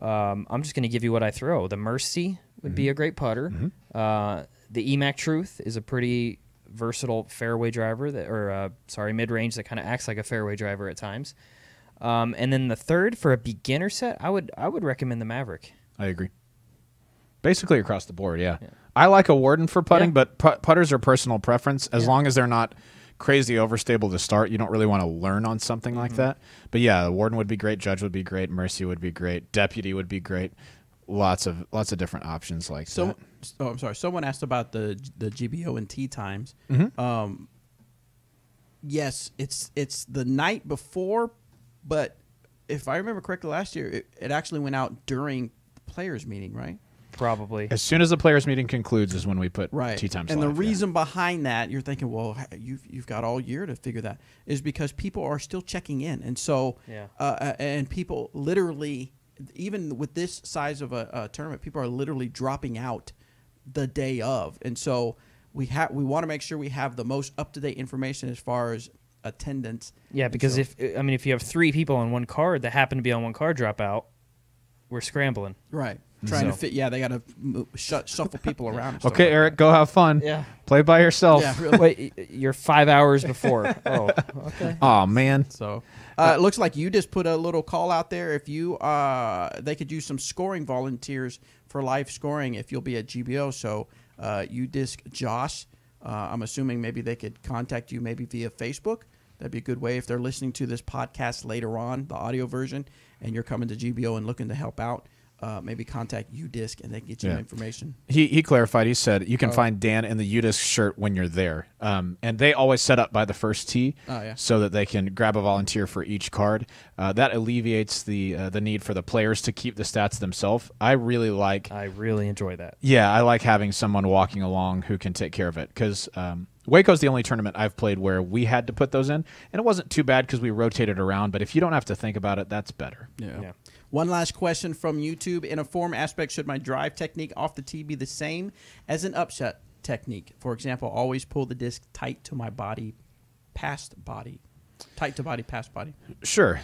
I'm just going to give you what I throw. The Mercy would be a great putter. The EMAC Truth is a pretty versatile fairway driver mid-range that kind of acts like a fairway driver at times. And then the third for a beginner set, I would recommend the Maverick. I agree. Basically across the board, yeah. I like a Warden for putting, but putters are personal preference. As long as they're not crazy overstable to start, you don't really want to learn on something like that. But yeah, Warden would be great, Judge would be great, Mercy would be great, Deputy would be great. Lots of different options like that. Oh, I'm sorry. Someone asked about the GBO and tee times. Yes, it's the night before, but if I remember correctly, last year it actually went out during the players' meeting, right? Probably. As soon as the players' meeting concludes is when we put tee times and live, the reason behind that, you're thinking, well, you've got all year to figure that, is because people are still checking in, and so and people literally, even with this size of a tournament, people are literally dropping out the day of, and so we want to make sure we have the most up-to-date information as far as attendance. Yeah, because if you have 3 people on one card that happen to be on one card drop out, we're scrambling. Right. trying to fit. Yeah, they got to shuffle people around. and stuff Okay, like Eric, go have fun. Yeah. Play by yourself. Yeah, really. Wait, you're 5 hours before. Oh, okay. Oh man. So it looks like you just put a little call out there. If you they could use some scoring volunteers for live scoring if you'll be at GBO. So UDisc Josh, I'm assuming maybe they could contact you maybe via Facebook. That'd be a good way if they're listening to this podcast later on, the audio version, and you're coming to GBO and looking to help out. Maybe contact UDisc and they can get you information. He clarified. He said you can find Dan in the UDisc shirt when you're there. And they always set up by the first tee so that they can grab a volunteer for each card. That alleviates the need for the players to keep the stats themselves. I really enjoy that. Yeah, I like having someone walking along who can take care of it because Waco's the only tournament I've played where we had to put those in, and it wasn't too bad because we rotated around. But if you don't have to think about it, that's better. Yeah. One last question from YouTube. In a form aspect, should my drive technique off the tee be the same as an upshot technique? For example, always pull the disc tight to my body, past body. Tight to body, past body. Sure.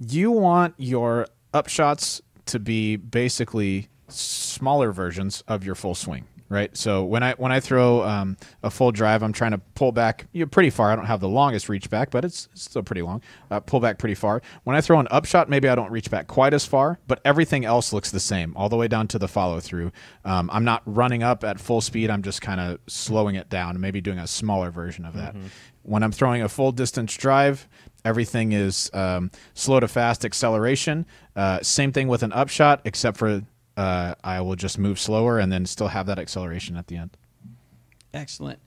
You want your upshots to be basically smaller versions of your full swing. Right, so when I throw a full drive, I'm trying to pull back pretty far. I don't have the longest reach back, but it's still pretty long. Pull back pretty far. When I throw an upshot, maybe I don't reach back quite as far, but everything else looks the same, all the way down to the follow through. I'm not running up at full speed. I'm just kind of slowing it down and maybe doing a smaller version of that. When I'm throwing a full distance drive, everything is slow to fast acceleration. Same thing with an upshot, except for I will just move slower and then still have that acceleration at the end. Excellent.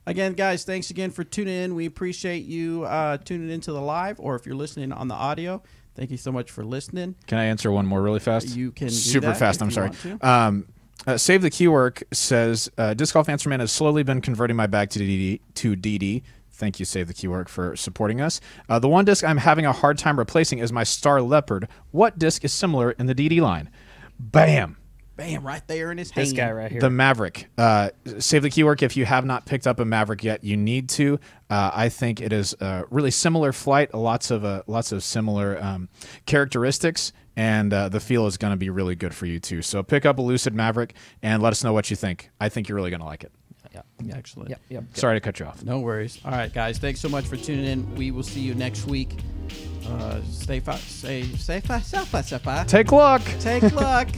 Again, guys, thanks again for tuning in. We appreciate you tuning into the live, or if you're listening on the audio, thank you so much for listening. Can I answer one more really fast? You can do super that fast. if I'm you sorry. want to. Save the Keywork says Disc Golf Answer Man has slowly been converting my bag to DD. Thank you, Save the Keywork, for supporting us. The one disc I'm having a hard time replacing is my Star Leopard. What disc is similar in the DD line? Bam. Bam, right there in his hand. This guy right here. The Maverick. Save the Keywork. If you have not picked up a Maverick yet, you need to. I think it is a really similar flight, lots of similar characteristics, and the feel is going to be really good for you too. So pick up a Lucid Maverick and let us know what you think. I think you're really going to like it. Yeah. Excellent. Yep. Sorry to cut you off. No worries. All right, guys. Thanks so much for tuning in. We will see you next week. Stay safe. Take luck. Take luck.